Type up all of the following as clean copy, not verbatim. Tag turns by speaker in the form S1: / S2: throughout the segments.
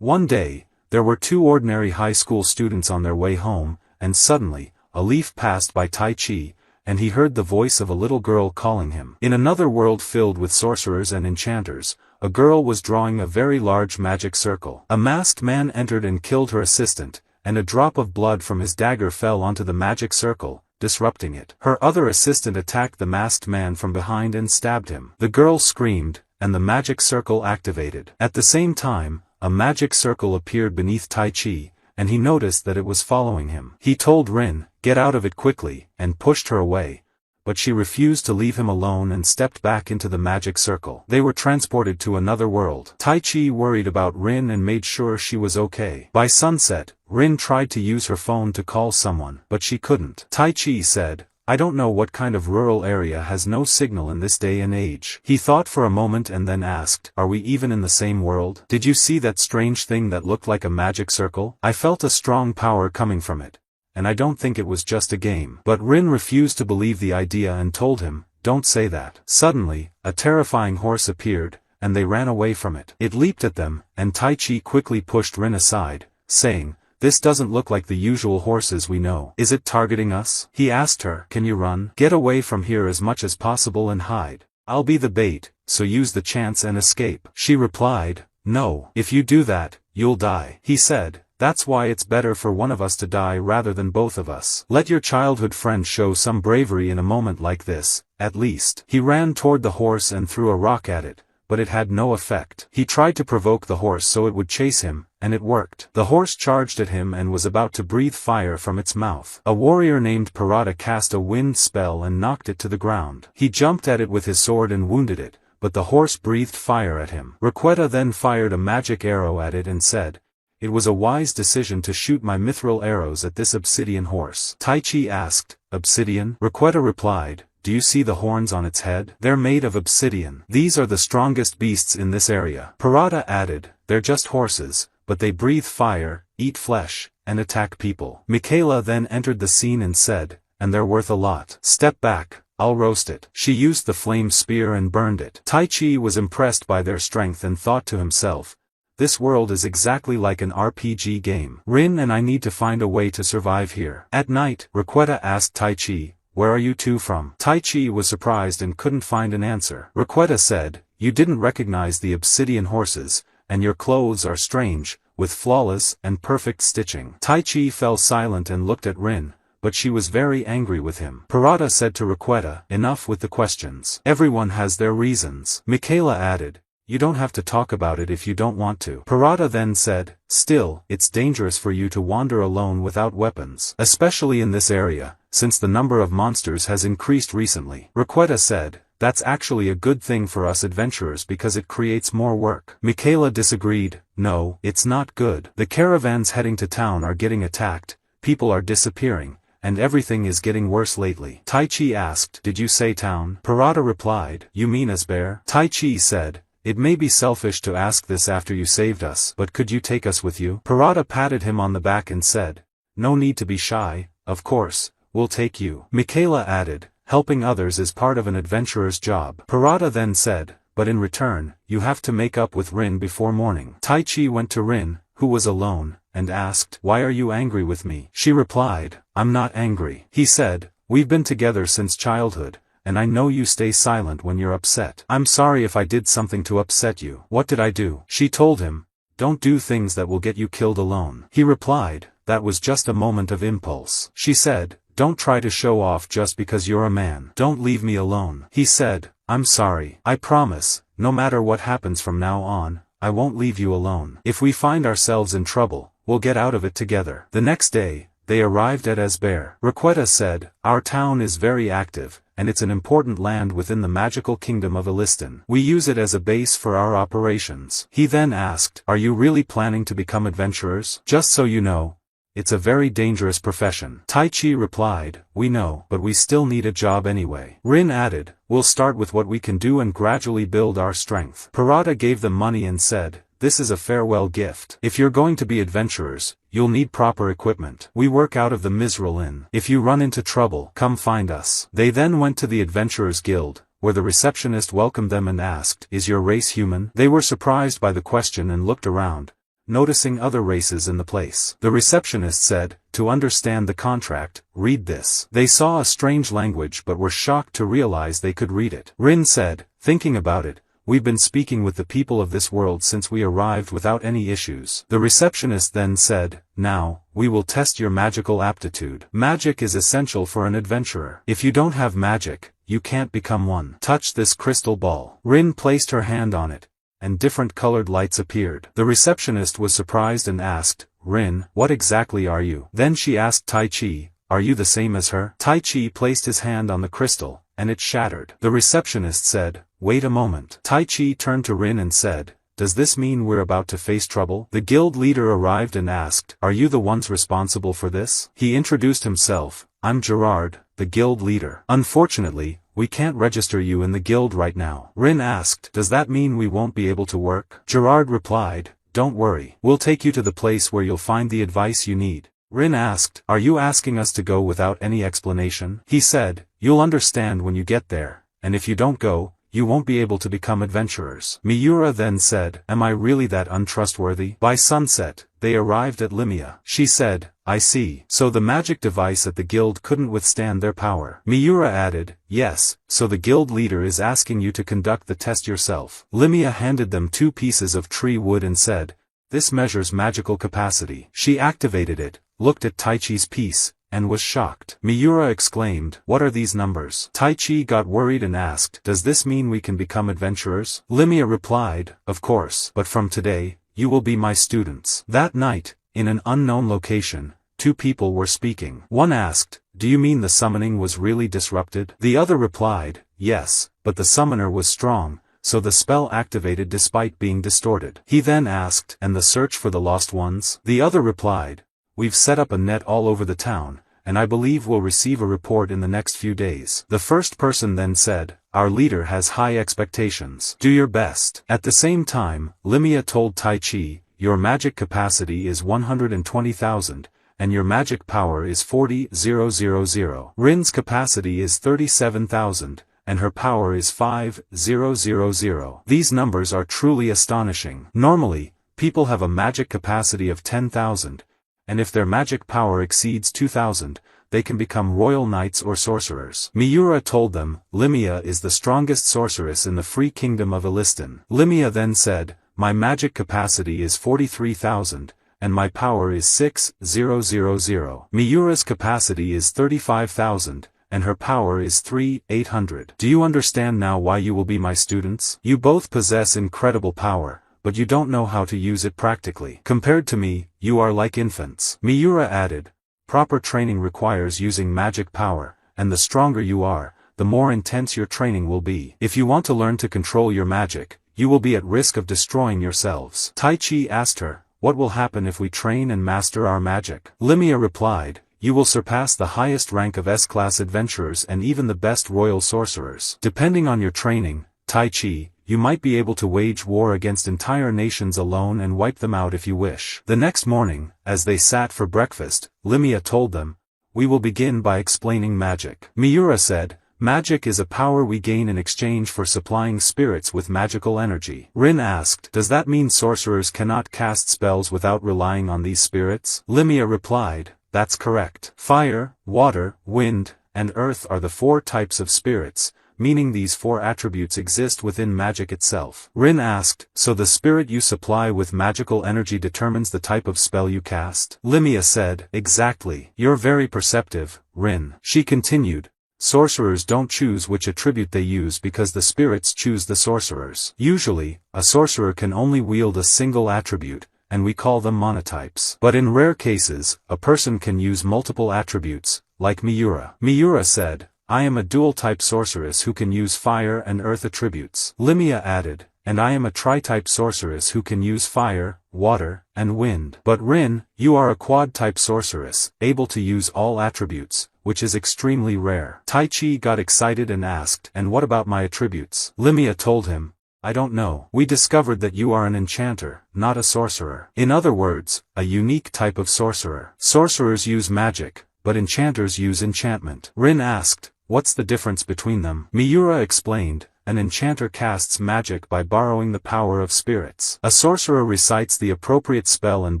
S1: One day, there were two ordinary high school students on their way home, and suddenly, a leaf passed by Tai Chi, and he heard the voice of a little girl calling him. In another world filled with sorcerers and enchanters, a girl was drawing a very large magic circle. A masked man entered and killed her assistant, and a drop of blood from his dagger fell onto the magic circle, disrupting it. Her other assistant attacked the masked man from behind and stabbed him. The girl screamed, and the magic circle activated. At the same time, a magic circle appeared beneath Tai Chi, and he noticed that it was following him. He told Rin, "Get out of it quickly," and pushed her away, but she refused to leave him alone and stepped back into the magic circle. They were transported to another world. Tai Chi worried about Rin and made sure she was okay. By sunset, Rin tried to use her phone to call someone, but she couldn't. Tai Chi said, "I don't know what kind of rural area has no signal in this day and age." He thought for a moment and then asked, "Are we even in the same world? Did you see that strange thing that looked like a magic circle? I felt a strong power coming from it, and I don't think it was just a game." But Rin refused to believe the idea and told him, "Don't say that." Suddenly, a terrifying horse appeared, and they ran away from it. It leaped at them, and Tai Chi quickly pushed Rin aside, saying, "This doesn't look like the usual horses we know. Is it targeting us?" He asked her, "Can you run? Get away from here as much as possible and hide. I'll be the bait, so use the chance and escape." She replied, "No. If you do that, you'll die." He said, "That's why it's better for one of us to die rather than both of us. Let your childhood friend show some bravery in a moment like this, at least." He ran toward the horse and threw a rock at it, but it had no effect. He tried to provoke the horse so it would chase him, and it worked. The horse charged at him and was about to breathe fire from its mouth. A warrior named Parada cast a wind spell and knocked it to the ground. He jumped at it with his sword and wounded it, but the horse breathed fire at him. Requeta then fired a magic arrow at it and said, "It was a wise decision to shoot my mithril arrows at this obsidian horse." Tai Chi asked, "Obsidian?" Requeta replied, "Do you see the horns on its head? They're made of obsidian. These are the strongest beasts in this area." Parada added, "They're just horses, but they breathe fire, eat flesh, and attack people." Michaela then entered the scene and said, "And they're worth a lot. Step back, I'll roast it." She used the flame spear and burned it. Tai Chi was impressed by their strength and thought to himself, "This world is exactly like an RPG game. Rin and I need to find a way to survive here." At night, Requeta asked Tai Chi, "Where are you two from?" Tai Chi was surprised and couldn't find an answer. Requeta said, "You didn't recognize the obsidian horses, and your clothes are strange, with flawless and perfect stitching." Tai Chi fell silent and looked at Rin, but she was very angry with him. Parada said to Requeta, "Enough with the questions. Everyone has their reasons." Michaela added, "You don't have to talk about it if you don't want to." Parada then said, "Still, it's dangerous for you to wander alone without weapons, especially in this area, since the number of monsters has increased recently." Requeta said, "That's actually a good thing for us adventurers because it creates more work." Michaela disagreed, "No, it's not good. The caravans heading to town are getting attacked, people are disappearing, and everything is getting worse lately." Tai Chi asked, "Did you say town?" Parada replied, "You mean Esbear?" Tai Chi said, "It may be selfish to ask this after you saved us, but could you take us with you?" Parada patted him on the back and said, "No need to be shy, of course, we'll take you." Michaela added, "Helping others is part of an adventurer's job." Parada then said, "But in return, you have to make up with Rin before morning." Tai Chi went to Rin, who was alone, and asked, "Why are you angry with me?" She replied, "I'm not angry." He said, "We've been together since childhood, and I know you stay silent when you're upset. I'm sorry if I did something to upset you." "What did I do?" She told him, "Don't do things that will get you killed alone." He replied, "That was just a moment of impulse." She said, "Don't try to show off just because you're a man. Don't leave me alone." He said, "I'm sorry. I promise, no matter what happens from now on, I won't leave you alone. If we find ourselves in trouble, we'll get out of it together." The next day, they arrived at Esbear. Requeta said, "Our town is very active, and it's an important land within the magical kingdom of Elistan. We use it as a base for our operations." He then asked, "Are you really planning to become adventurers? Just so you know, it's a very dangerous profession." Tai Chi replied, "We know, but we still need a job anyway." Rin added, "We'll start with what we can do and gradually build our strength." Parada gave them money and said, "This is a farewell gift. If you're going to be adventurers, you'll need proper equipment. We work out of the Mizrael Inn. If you run into trouble, come find us." They then went to the Adventurers Guild, where the receptionist welcomed them and asked, "Is your race human?" They were surprised by the question and looked around. noticing other races in the place. The receptionist said, "To understand the contract, read this." They saw a strange language but were shocked to realize they could read it. Rin said, "Thinking about it, we've been speaking with the people of this world since we arrived without any issues." The receptionist then said, "Now, we will test your magical aptitude. Magic is essential for an adventurer. If you don't have magic, you can't become one. Touch this crystal ball." Rin placed her hand on it, and different colored lights appeared. The receptionist was surprised and asked, "Rin, what exactly are you?" Then she asked Tai Chi, "Are you the same as her?" Tai Chi placed his hand on the crystal, and it shattered. The receptionist said, "Wait a moment." Tai Chi turned to Rin and said, "Does this mean we're about to face trouble?" The guild leader arrived and asked, "Are you the ones responsible for this?" He introduced himself, "I'm Gerard, the guild leader. Unfortunately, we can't register you in the guild right now." Rin asked, "Does that mean we won't be able to work?" Gerard replied, "Don't worry. We'll take you to the place where you'll find the advice you need." Rin asked, "Are you asking us to go without any explanation?" He said, "You'll understand when you get there, and if you don't go, you won't be able to become adventurers." Miura then said, "Am I really that untrustworthy?" By sunset, they arrived at Limia. She said, "I see. So the magic device at the guild couldn't withstand their power." Miura added, "Yes, so the guild leader is asking you to conduct the test yourself." Limia handed them 2 pieces of tree wood and said, "This measures magical capacity." She activated it, looked at Tai Chi's piece, and was shocked. Miura exclaimed, "What are these numbers?" Tai Chi got worried and asked, "Does this mean we can become adventurers?" Limia replied, "Of course, but from today, you will be my students." That night, in an unknown location, 2 people were speaking. One asked, "Do you mean the summoning was really disrupted?" The other replied, "Yes, but the summoner was strong, so the spell activated despite being distorted." He then asked, "And the search for the lost ones?" The other replied, "We've set up a net all over the town, and I believe we'll receive a report in the next few days." The first person then said, "Our leader has high expectations. Do your best." At the same time, Limia told Tai Chi, "Your magic capacity is 120,000, and your magic power is 40,000. Rin's capacity is 37,000, and her power is 5,000. These numbers are truly astonishing. Normally, people have a magic capacity of 10,000, and if their magic power exceeds 2,000, they can become royal knights or sorcerers. Miura told them, "Limia is the strongest sorceress in the free kingdom of Elistan." Limia then said, "My magic capacity is 43,000, and my power is 6,000. Miura's capacity is 35,000, and her power is 3,800. Do you understand now why you will be my students? You both possess incredible power, but you don't know how to use it practically. Compared to me, you are like infants." Miura added, "Proper training requires using magic power, and the stronger you are, the more intense your training will be. If you want to learn to control your magic, you will be at risk of destroying yourselves." Tai Chi asked her, "What will happen if we train and master our magic?" Limia replied, "You will surpass the highest rank of S-class adventurers and even the best royal sorcerers. Depending on your training, Tai Chi, you might be able to wage war against entire nations alone and wipe them out if you wish." The next morning, as they sat for breakfast, Limia told them, "We will begin by explaining magic." Miura said, "Magic is a power we gain in exchange for supplying spirits with magical energy." Rin asked, "Does that mean sorcerers cannot cast spells without relying on these spirits?" Limia replied, "That's correct. Fire, water, wind, and earth are the 4 types of spirits, meaning these 4 attributes exist within magic itself." Rin asked, "So the spirit you supply with magical energy determines the type of spell you cast?" Limia said, "Exactly. You're very perceptive, Rin." She continued, "Sorcerers don't choose which attribute they use because the spirits choose the sorcerers. Usually, a sorcerer can only wield a single attribute, and we call them monotypes. But in rare cases, a person can use multiple attributes, like Miura." Miura said, "I am a dual-type sorceress who can use fire and earth attributes." Limia added, "And I am a tri-type sorceress who can use fire, water, and wind." But Rin, you are a quad-type sorceress, able to use all attributes, which is extremely rare. Tai Chi got excited and asked, "And what about my attributes?" Limia told him, "I don't know. We discovered that you are an enchanter, not a sorcerer. In other words, a unique type of sorcerer. Sorcerers use magic, but enchanters use enchantment." Rin asked, "What's the difference between them?" Miura explained, an enchanter casts magic by borrowing the power of spirits. A sorcerer recites the appropriate spell and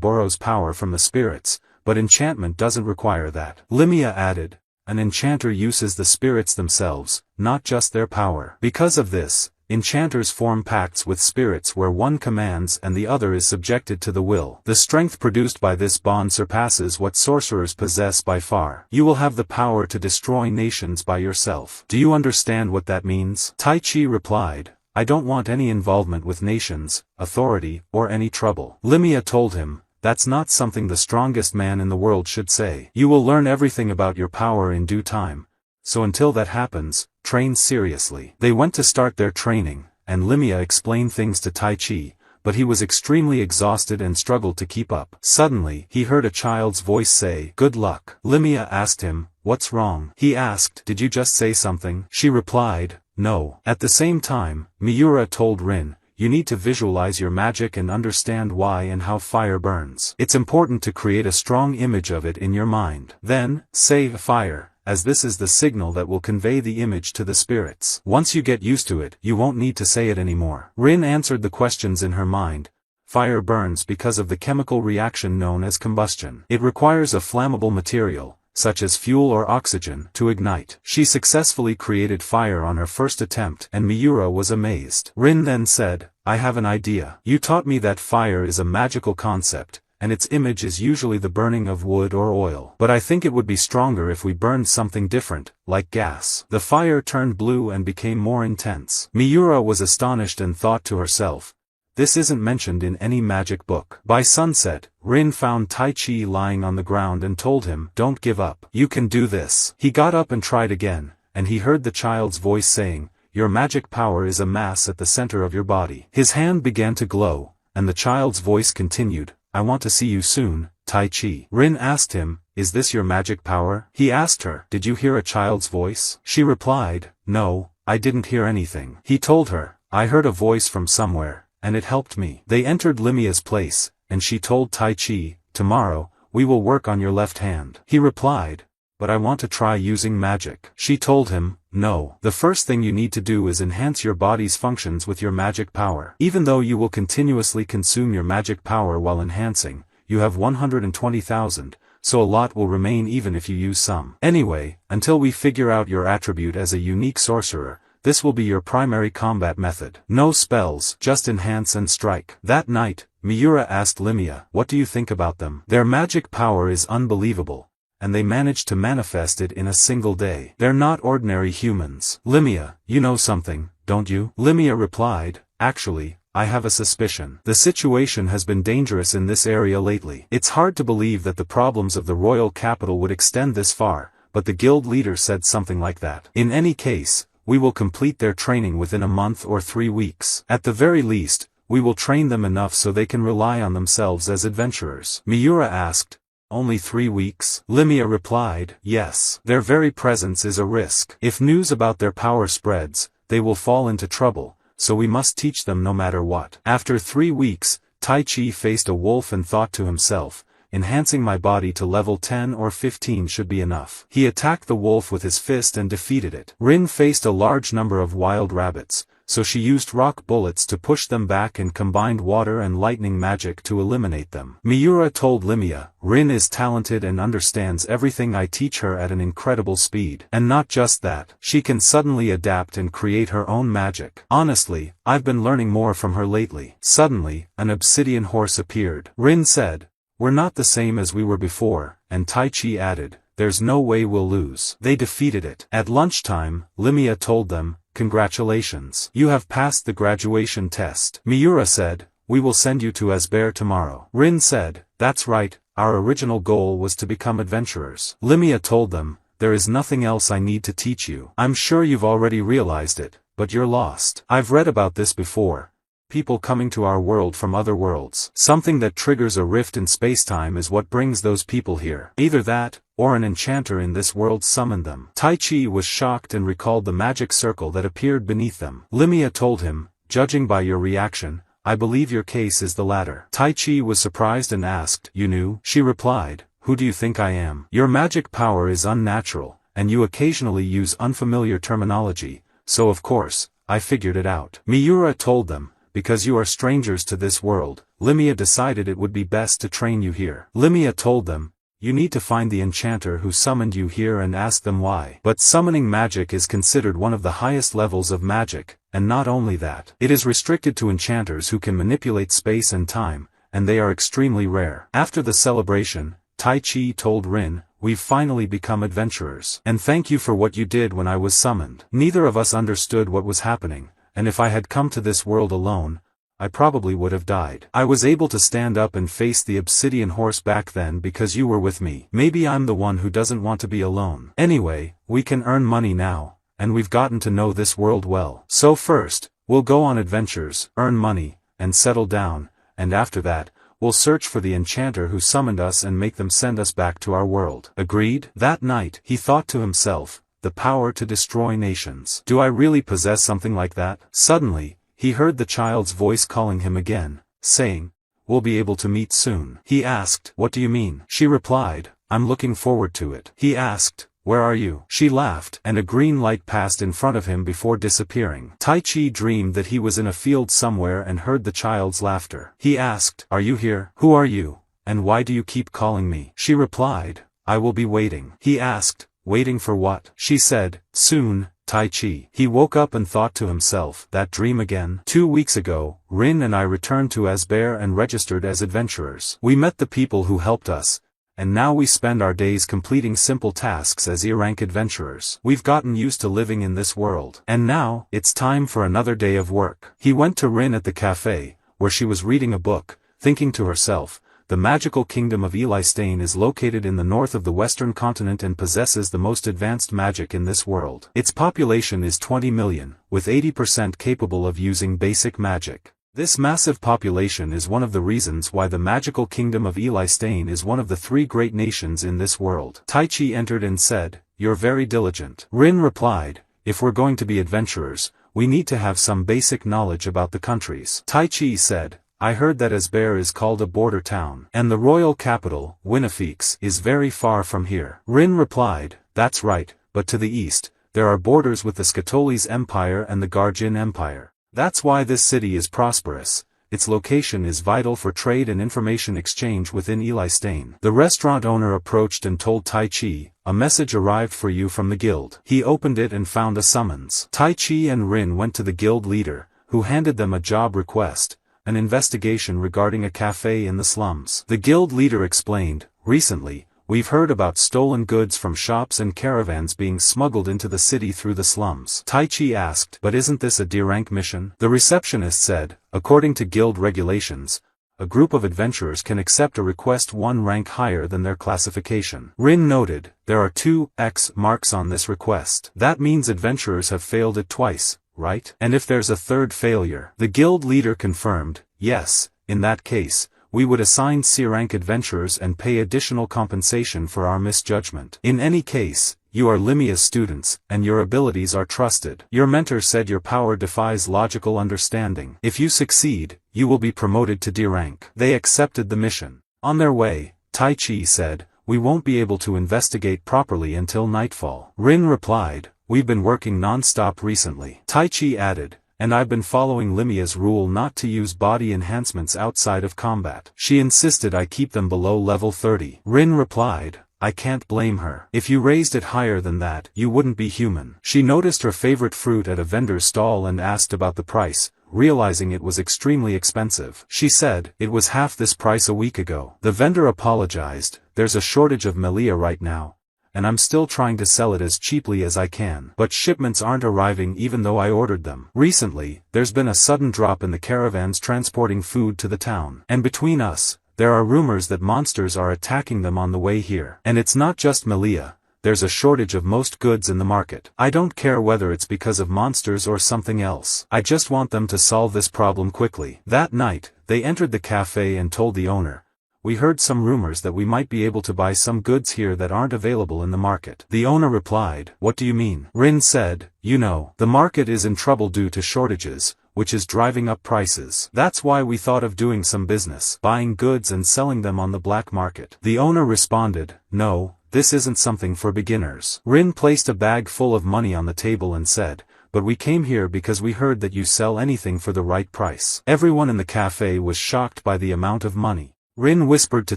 S1: borrows power from the spirits, but enchantment doesn't require that. Limia added, an enchanter uses the spirits themselves, not just their power. Because of this, enchanters form pacts with spirits where one commands and the other is subjected to the will. The strength produced by this bond surpasses what sorcerers possess by far. You will have the power to destroy nations by yourself. Do you understand what that means? Tai Chi replied, I don't want any involvement with nations, authority, or any trouble. Limia told him, that's not something the strongest man in the world should say. You will learn everything about your power in due time. So until that happens, train seriously. They went to start their training, and Limia explained things to Tai Chi, but he was extremely exhausted and struggled to keep up. Suddenly, he heard a child's voice say, good luck. Limia asked him, what's wrong? He asked, did you just say something? She replied, no. At the same time, Miura told Rin, you need to visualize your magic and understand why and how fire burns. It's important to create a strong image of it in your mind. Then, say fire, as this is the signal that will convey the image to the spirits. Once you get used to it, you won't need to say it anymore. Rin answered the questions in her mind. Fire burns because of the chemical reaction known as combustion. It requires a flammable material, such as fuel or oxygen, to ignite. She successfully created fire on her first attempt, and Miura was amazed. Rin then said, I have an idea. You taught me that fire is a magical concept, and its image is usually the burning of wood or oil. But I think it would be stronger if we burned something different, like gas. The fire turned blue and became more intense. Miura was astonished and thought to herself, this isn't mentioned in any magic book. By sunset, Rin found Tai Chi lying on the ground and told him, don't give up. You can do this. He got up and tried again, and he heard the child's voice saying, your magic power is a mass at the center of your body. His hand began to glow, and the child's voice continued, I want to see you soon, Tai Chi. Rin asked him, is this your magic power? He asked her, did you hear a child's voice? She replied, no, I didn't hear anything. He told her, I heard a voice from somewhere, and it helped me. They entered Limia's place, and she told Tai Chi, tomorrow, we will work on your left hand. He replied, but I want to try using magic. She told him, no. The first thing you need to do is enhance your body's functions with your magic power. Even though you will continuously consume your magic power while enhancing, you have 120,000, so a lot will remain even if you use some. Anyway, until we figure out your attribute as a unique sorcerer, this will be your primary combat method. No spells, just enhance and strike. That night, Miura asked Limia, what do you think about them? Their magic power is unbelievable, and they managed to manifest it in a single day. They're not ordinary humans. Limia, you know something, don't you? Limia replied, actually, I have a suspicion. The situation has been dangerous in this area lately. It's hard to believe that the problems of the royal capital would extend this far, but the guild leader said something like that. In any case, we will complete their training within a month or 3 weeks. At the very least, we will train them enough so they can rely on themselves as adventurers. Miura asked, only 3 weeks? Limia replied, yes. Their very presence is a risk. If news about their power spreads, they will fall into trouble, so we must teach them no matter what. After 3 weeks, Tai Chi faced a wolf and thought to himself, enhancing my body to level 10 or 15 should be enough. He attacked the wolf with his fist and defeated it. Rin faced a large number of wild rabbits, so she used rock bullets to push them back and combined water and lightning magic to eliminate them. Miura told Limia, Rin is talented and understands everything I teach her at an incredible speed. And not just that, she can suddenly adapt and create her own magic. Honestly, I've been learning more from her lately. Suddenly, an obsidian horse appeared. Rin said, we're not the same as we were before, and Tai Chi added, there's no way we'll lose. They defeated it. At lunchtime, Limia told them, congratulations. You have passed the graduation test. Miura said, we will send you to Esbear tomorrow. Rin said, that's right, our original goal was to become adventurers. Limia told them, there is nothing else I need to teach you. I'm sure you've already realized it, but you're lost. I've read about this before. People coming to our world from other worlds. Something that triggers a rift in spacetime is what brings those people here. Either that, or an enchanter in this world summoned them. Tai Chi was shocked and recalled the magic circle that appeared beneath them. Limia told him, judging by your reaction, I believe your case is the latter. Tai Chi was surprised and asked, you knew? She replied, who do you think I am? Your magic power is unnatural, and you occasionally use unfamiliar terminology, so of course, I figured it out. Miura told them, because you are strangers to this world, Limia decided it would be best to train you here. Limia told them, you need to find the enchanter who summoned you here and ask them why. But summoning magic is considered one of the highest levels of magic, and not only that, it is restricted to enchanters who can manipulate space and time, and they are extremely rare. After the celebration, Tai Chi told Rin, we've finally become adventurers. And thank you for what you did when I was summoned. Neither of us understood what was happening, and if I had come to this world alone, I probably would have died. I was able to stand up and face the obsidian horse back then because you were with me. Maybe I'm the one who doesn't want to be alone. Anyway, we can earn money now, and we've gotten to know this world well. So first, we'll go on adventures, earn money, and settle down, and after that, we'll search for the enchanter who summoned us and make them send us back to our world. Agreed? That night, he thought to himself, the power to destroy nations. Do I really possess something like that? Suddenly, he heard the child's voice calling him again, saying, we'll be able to meet soon. He asked, what do you mean? She replied, I'm looking forward to it. He asked, where are you? She laughed, and a green light passed in front of him before disappearing. Tai Chi dreamed that he was in a field somewhere and heard the child's laughter. He asked, are you here? Who are you? And why do you keep calling me? She replied, I will be waiting. He asked, waiting for what? She said, soon, Tai Chi. He woke up and thought to himself, that dream again? 2 weeks ago, Rin and I returned to Esbear and registered as adventurers. We met the people who helped us, and now we spend our days completing simple tasks as E-rank adventurers. We've gotten used to living in this world. And now, it's time for another day of work. He went to Rin at the cafe, where she was reading a book, thinking to herself, the magical kingdom of Like&Sub is located in the north of the western continent and possesses the most advanced magic in this world. Its population is 20 million, with 80% capable of using basic magic. This massive population is one of the reasons why the magical kingdom of Like&Sub is one of the 3 great nations in this world. Tai Chi entered and said, you're very diligent. Rin replied, if we're going to be adventurers, we need to have some basic knowledge about the countries. Tai Chi said, I heard that Esbear is called a border town, and the royal capital, Winnipeg, is very far from here. Rin replied, that's right, but to the east, there are borders with the Scatolis Empire and the Garjin Empire. That's why this city is prosperous. Its location is vital for trade and information exchange within Like&Sub. The restaurant owner approached and told Tai Chi, a message arrived for you from the guild. He opened it and found a summons. Tai Chi and Rin went to the guild leader, who handed them a job request, an investigation regarding a cafe in the slums. The guild leader explained, recently, we've heard about stolen goods from shops and caravans being smuggled into the city through the slums. Tai Chi asked, but isn't this a D-rank mission? The receptionist said, according to guild regulations, a group of adventurers can accept a request 1 rank higher than their classification. Rin noted, there are 2 X marks on this request. That means adventurers have failed it twice, right? And if there's a 3rd failure? The guild leader confirmed, yes, in that case, we would assign C-rank adventurers and pay additional compensation for our misjudgment. In any case, you are Limia's students, and your abilities are trusted. Your mentor said your power defies logical understanding. If you succeed, you will be promoted to D-rank. They accepted the mission. On their way, Tai Chi said, we won't be able to investigate properly until nightfall. Rin replied, we've been working non-stop recently. Tai Chi added, and I've been following Limia's rule not to use body enhancements outside of combat. She insisted I keep them below level 30. Rin replied, I can't blame her. If you raised it higher than that, you wouldn't be human. She noticed her favorite fruit at a vendor's stall and asked about the price, realizing it was extremely expensive. She said, it was half this price a week ago. The vendor apologized, there's a shortage of Malia right now, and I'm still trying to sell it as cheaply as I can. But shipments aren't arriving even though I ordered them. Recently, there's been a sudden drop in the caravans transporting food to the town. And between us, there are rumors that monsters are attacking them on the way here. And it's not just Malia, there's a shortage of most goods in the market. I don't care whether it's because of monsters or something else. I just want them to solve this problem quickly. That night, they entered the cafe and told the owner, we heard some rumors that we might be able to buy some goods here that aren't available in the market. The owner replied, what do you mean? Rin said, you know, the market is in trouble due to shortages, which is driving up prices. That's why we thought of doing some business, buying goods and selling them on the black market. The owner responded, no, this isn't something for beginners. Rin placed a bag full of money on the table and said, but we came here because we heard that you sell anything for the right price. Everyone in the cafe was shocked by the amount of money. Rin whispered to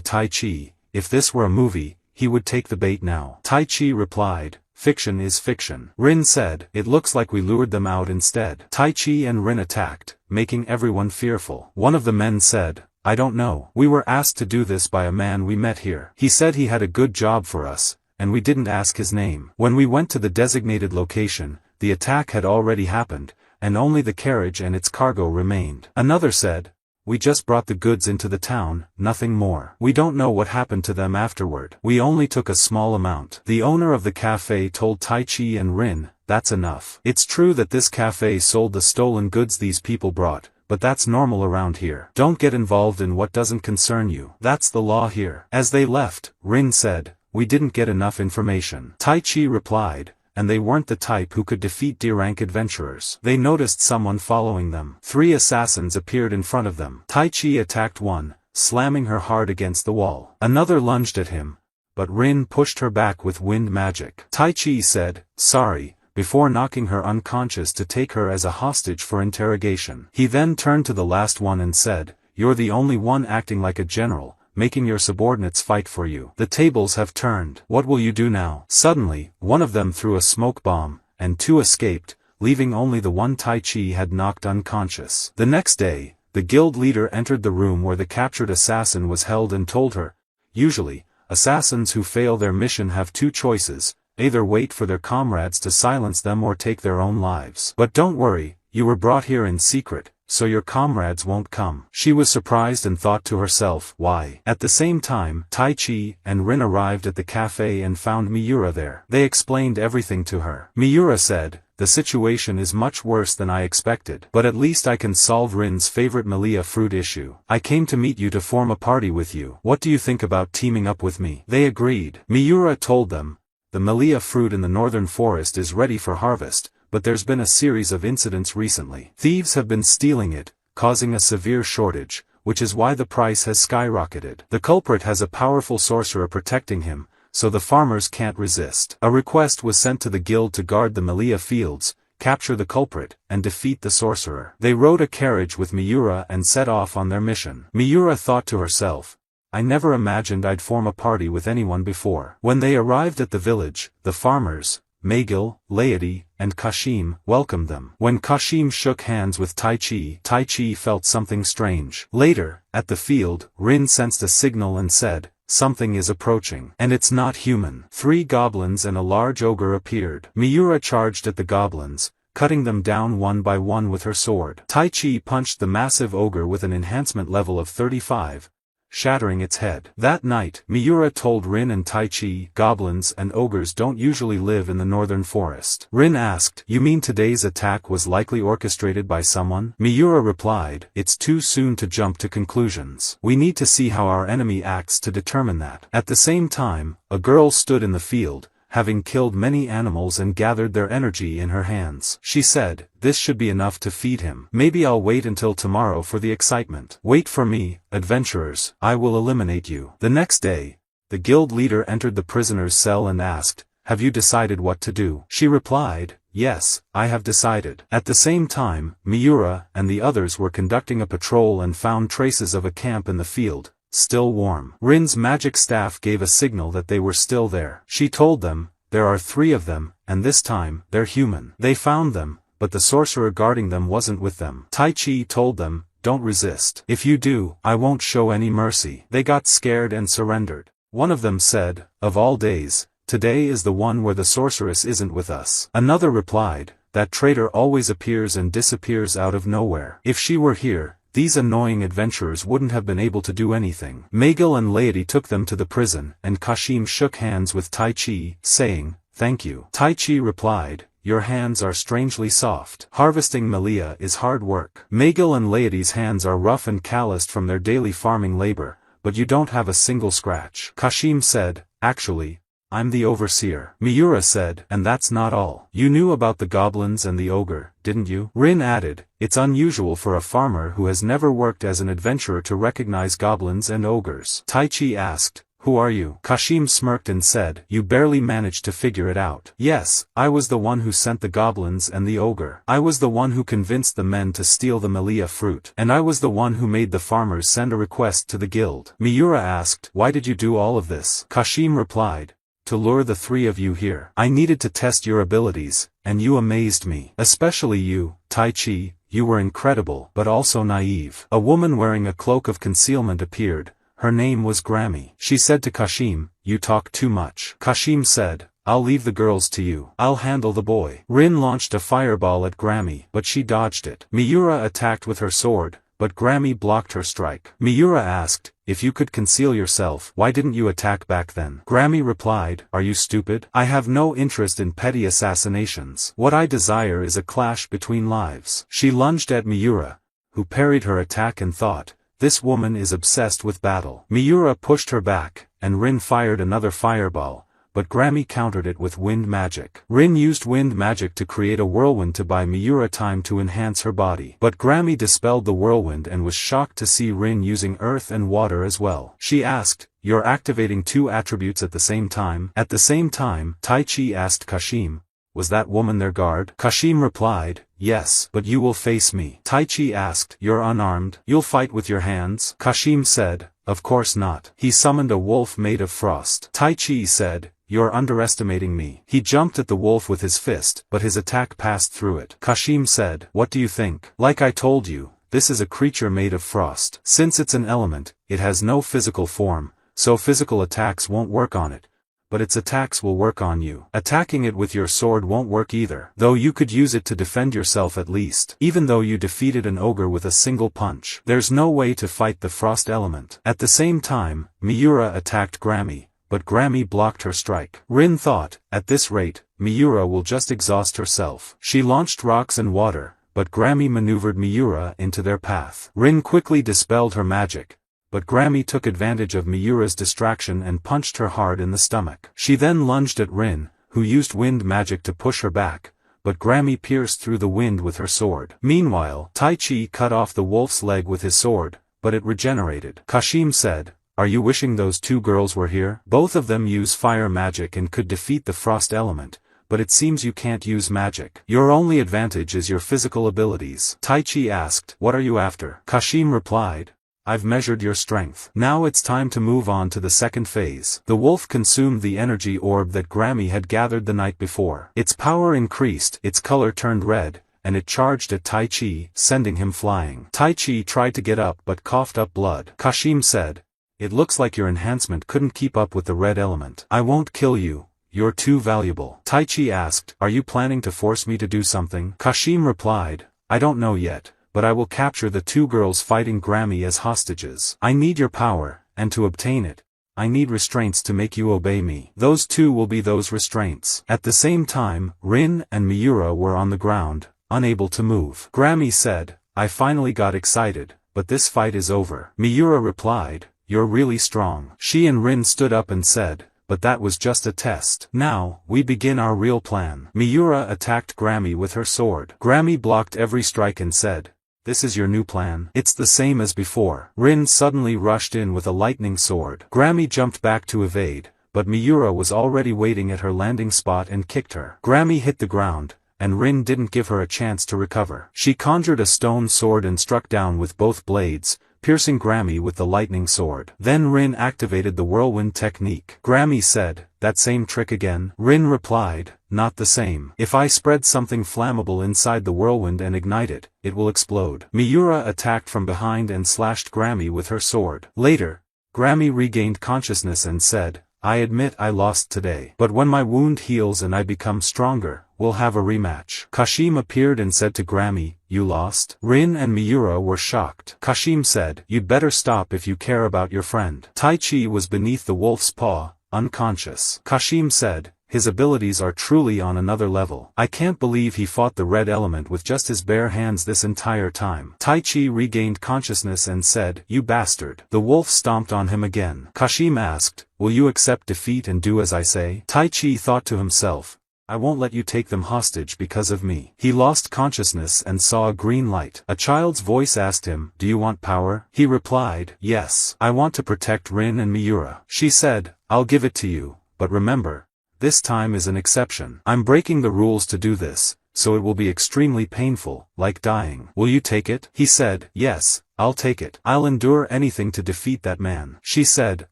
S1: Tai Chi, if this were a movie, he would take the bait now. Tai Chi replied, fiction is fiction. Rin said, it looks like we lured them out instead. Tai Chi and Rin attacked, making everyone fearful. One of the men said, I don't know. We were asked to do this by a man we met here. He said he had a good job for us, and we didn't ask his name. When we went to the designated location, the attack had already happened, and only the carriage and its cargo remained. Another said, we just brought the goods into the town, nothing more. We don't know what happened to them afterward. We only took a small amount. The owner of the cafe told Tai Chi and Rin, that's enough. It's true that this cafe sold the stolen goods these people brought, but that's normal around here. Don't get involved in what doesn't concern you. That's the law here. As they left, Rin said, we didn't get enough information. Tai Chi replied, and they weren't the type who could defeat D-rank adventurers. They noticed someone following them. 3 assassins appeared in front of them. Tai Chi attacked one, slamming her hard against the wall. Another lunged at him, but Rin pushed her back with wind magic. Tai Chi said, sorry, before knocking her unconscious to take her as a hostage for interrogation. He then turned to the last one and said, you're the only one acting like a general, making your subordinates fight for you. The tables have turned. What will you do now? Suddenly, one of them threw a smoke bomb, and 2 escaped, leaving only the one Tai Chi had knocked unconscious. The next day, the guild leader entered the room where the captured assassin was held and told her, usually, assassins who fail their mission have 2 choices, either wait for their comrades to silence them or take their own lives. But don't worry, you were brought here in secret, so your comrades won't come. She was surprised and thought to herself, why? At the same time, Tai Chi and Rin arrived at the cafe and found Miura there. They explained everything to her. Miura said, the situation is much worse than I expected, but at least I can solve Rin's favorite Malia fruit issue. I came to meet you to form a party with you. What do you think about teaming up with me? They agreed. Miura told them, the Malia fruit in the northern forest is ready for harvest, but there's been a series of incidents recently. Thieves have been stealing it, causing a severe shortage, which is why the price has skyrocketed. The culprit has a powerful sorcerer protecting him, so the farmers can't resist. A request was sent to the guild to guard the Malia fields, capture the culprit, and defeat the sorcerer. They rode a carriage with Miura and set off on their mission. Miura thought to herself, I never imagined I'd form a party with anyone before. When they arrived at the village, the farmers, Mage, Laity, and Kashim, welcomed them. When Kashim shook hands with Tai Chi felt something strange. Later, at the field, Rin sensed a signal and said, something is approaching. And it's not human. 3 goblins and a large ogre appeared. Miura charged at the goblins, cutting them down one by one with her sword. Tai Chi punched the massive ogre with an enhancement level of 35, shattering its head. That night, Miura told Rin and Tai Chi, goblins and ogres don't usually live in the northern forest. Rin asked, you mean today's attack was likely orchestrated by someone? Miura replied, it's too soon to jump to conclusions. We need to see how our enemy acts to determine that. At the same time, a girl stood in the field, having killed many animals and gathered their energy in her hands. She said, this should be enough to feed him. Maybe I'll wait until tomorrow for the excitement. Wait for me, adventurers, I will eliminate you. The next day, the guild leader entered the prisoner's cell and asked, have you decided what to do? She replied, yes, I have decided. At the same time, Miura and the others were conducting a patrol and found traces of a camp in the field, still warm. Rin's magic staff gave a signal that they were still there. She told them, there are 3 of them, and this time, they're human. They found them, but the sorcerer guarding them wasn't with them. Tai Chi told them, don't resist. If you do, I won't show any mercy. They got scared and surrendered. One of them said, of all days, today is the one where the sorceress isn't with us. Another replied, that traitor always appears and disappears out of nowhere. If she were here, these annoying adventurers wouldn't have been able to do anything. Mage and Laity took them to the prison, and Kashim shook hands with Tai Chi, saying, thank you. Tai Chi replied, your hands are strangely soft. Harvesting Malia is hard work. Mage and Laity's hands are rough and calloused from their daily farming labor, but you don't have a single scratch. Kashim said, actually, I'm the overseer. Miura said, and that's not all. You knew about the goblins and the ogre, didn't you? Rin added, it's unusual for a farmer who has never worked as an adventurer to recognize goblins and ogres. Tai Chi asked, who are you? Kashim smirked and said, you barely managed to figure it out. Yes, I was the one who sent the goblins and the ogre. I was the one who convinced the men to steal the Malia fruit. And I was the one who made the farmers send a request to the guild. Miura asked, why did you do all of this? Kashim replied, to lure the three of you here. I needed to test your abilities, and you amazed me. Especially you, Tai Chi, you were incredible, but also naive. A woman wearing a cloak of concealment appeared. Her name was Grammy. She said to Kashim, you talk too much. Kashim said, I'll leave the girls to you. I'll handle the boy. Rin launched a fireball at Grammy, but she dodged it. Miura attacked with her sword, but Grammy blocked her strike. Miura asked, if you could conceal yourself, why didn't you attack back then? Grammy replied, are you stupid? I have no interest in petty assassinations. What I desire is a clash between lives. She lunged at Miura, who parried her attack and thought, this woman is obsessed with battle. Miura pushed her back, and Rin fired another fireball, but Grammy countered it with wind magic. Rin used wind magic to create a whirlwind to buy Miura time to enhance her body. But Grammy dispelled the whirlwind and was shocked to see Rin using earth and water as well. She asked, you're activating two attributes at the same time? At the same time, Tai Chi asked Kashim, was that woman their guard? Kashim replied, yes, but you will face me. Tai Chi asked, you're unarmed? You'll fight with your hands? Kashim said, of course not. He summoned a wolf made of frost. Tai Chi said, you're underestimating me. He jumped at the wolf with his fist, but his attack passed through it. Kashim said, what do you think? Like I told you, this is a creature made of frost. Since it's an element, it has no physical form, so physical attacks won't work on it. But its attacks will work on you. Attacking it with your sword won't work either, though you could use it to defend yourself at least. Even though you defeated an ogre with a single punch, there's no way to fight the frost element. At the same time, Miura attacked Grammy, but Grammy blocked her strike. Rin thought, at this rate, Miura will just exhaust herself. She launched rocks and water, but Grammy maneuvered Miura into their path. Rin quickly dispelled her magic, but Grammy took advantage of Miura's distraction and punched her hard in the stomach. She then lunged at Rin, who used wind magic to push her back, but Grammy pierced through the wind with her sword. Meanwhile, Tai Chi cut off the wolf's leg with his sword, but it regenerated. Kashim said, are you wishing those two girls were here? Both of them use fire magic and could defeat the frost element, but it seems you can't use magic. Your only advantage is your physical abilities. Tai Chi asked, what are you after? Kashim replied, I've measured your strength. Now it's time to move on to the second phase. The wolf consumed the energy orb that Grammy had gathered the night before. Its power increased, its color turned red, and it charged at Tai Chi, sending him flying. Tai Chi tried to get up but coughed up blood. Kashim said, it looks like your enhancement couldn't keep up with the red element. I won't kill you, you're too valuable. Tai Chi asked, are you planning to force me to do something? Kashim replied, I don't know yet, but I will capture the two girls fighting Grammy as hostages. I need your power, and to obtain it, I need restraints to make you obey me. Those two will be those restraints. At the same time, Rin and Miura were on the ground, unable to move. Grammy said, I finally got excited, but this fight is over. Miura replied, you're really strong. She and Rin stood up and said, but that was just a test. Now, we begin our real plan. Miura attacked Grammy with her sword. Grammy blocked every strike and said, this is your new plan? It's the same as before. Rin suddenly rushed in with a lightning sword. Grammy jumped back to evade, but Miura was already waiting at her landing spot and kicked her. Grammy hit the ground, and Rin didn't give her a chance to recover. She conjured a stone sword and struck down with both blades, piercing Grammy with the lightning sword. Then Rin activated the whirlwind technique. Grammy said, that same trick again? Rin replied, not the same. If I spread something flammable inside the whirlwind and ignite it, it will explode. Miura attacked from behind and slashed Grammy with her sword. Later, Grammy regained consciousness and said, I admit I lost today. But when my wound heals and I become stronger, we'll have a rematch. Kashim appeared and said to Grammy, you lost? Rin and Miura were shocked. Kashim said, you'd better stop if you care about your friend. Tai Chi was beneath the wolf's paw, unconscious. Kashim said, his abilities are truly on another level. I can't believe he fought the red element with just his bare hands this entire time. Tai Chi regained consciousness and said, you bastard. The wolf stomped on him again. Kashim asked, will you accept defeat and do as I say? Tai Chi thought to himself, I won't let you take them hostage because of me. He lost consciousness and saw a green light. A child's voice asked him, do you want power? He replied, yes. I want to protect Rin and Miura. She said, I'll give it to you, but remember, this time is an exception. I'm breaking the rules to do this, so it will be extremely painful, like dying. Will you take it? He said, yes, I'll take it. I'll endure anything to defeat that man. She said,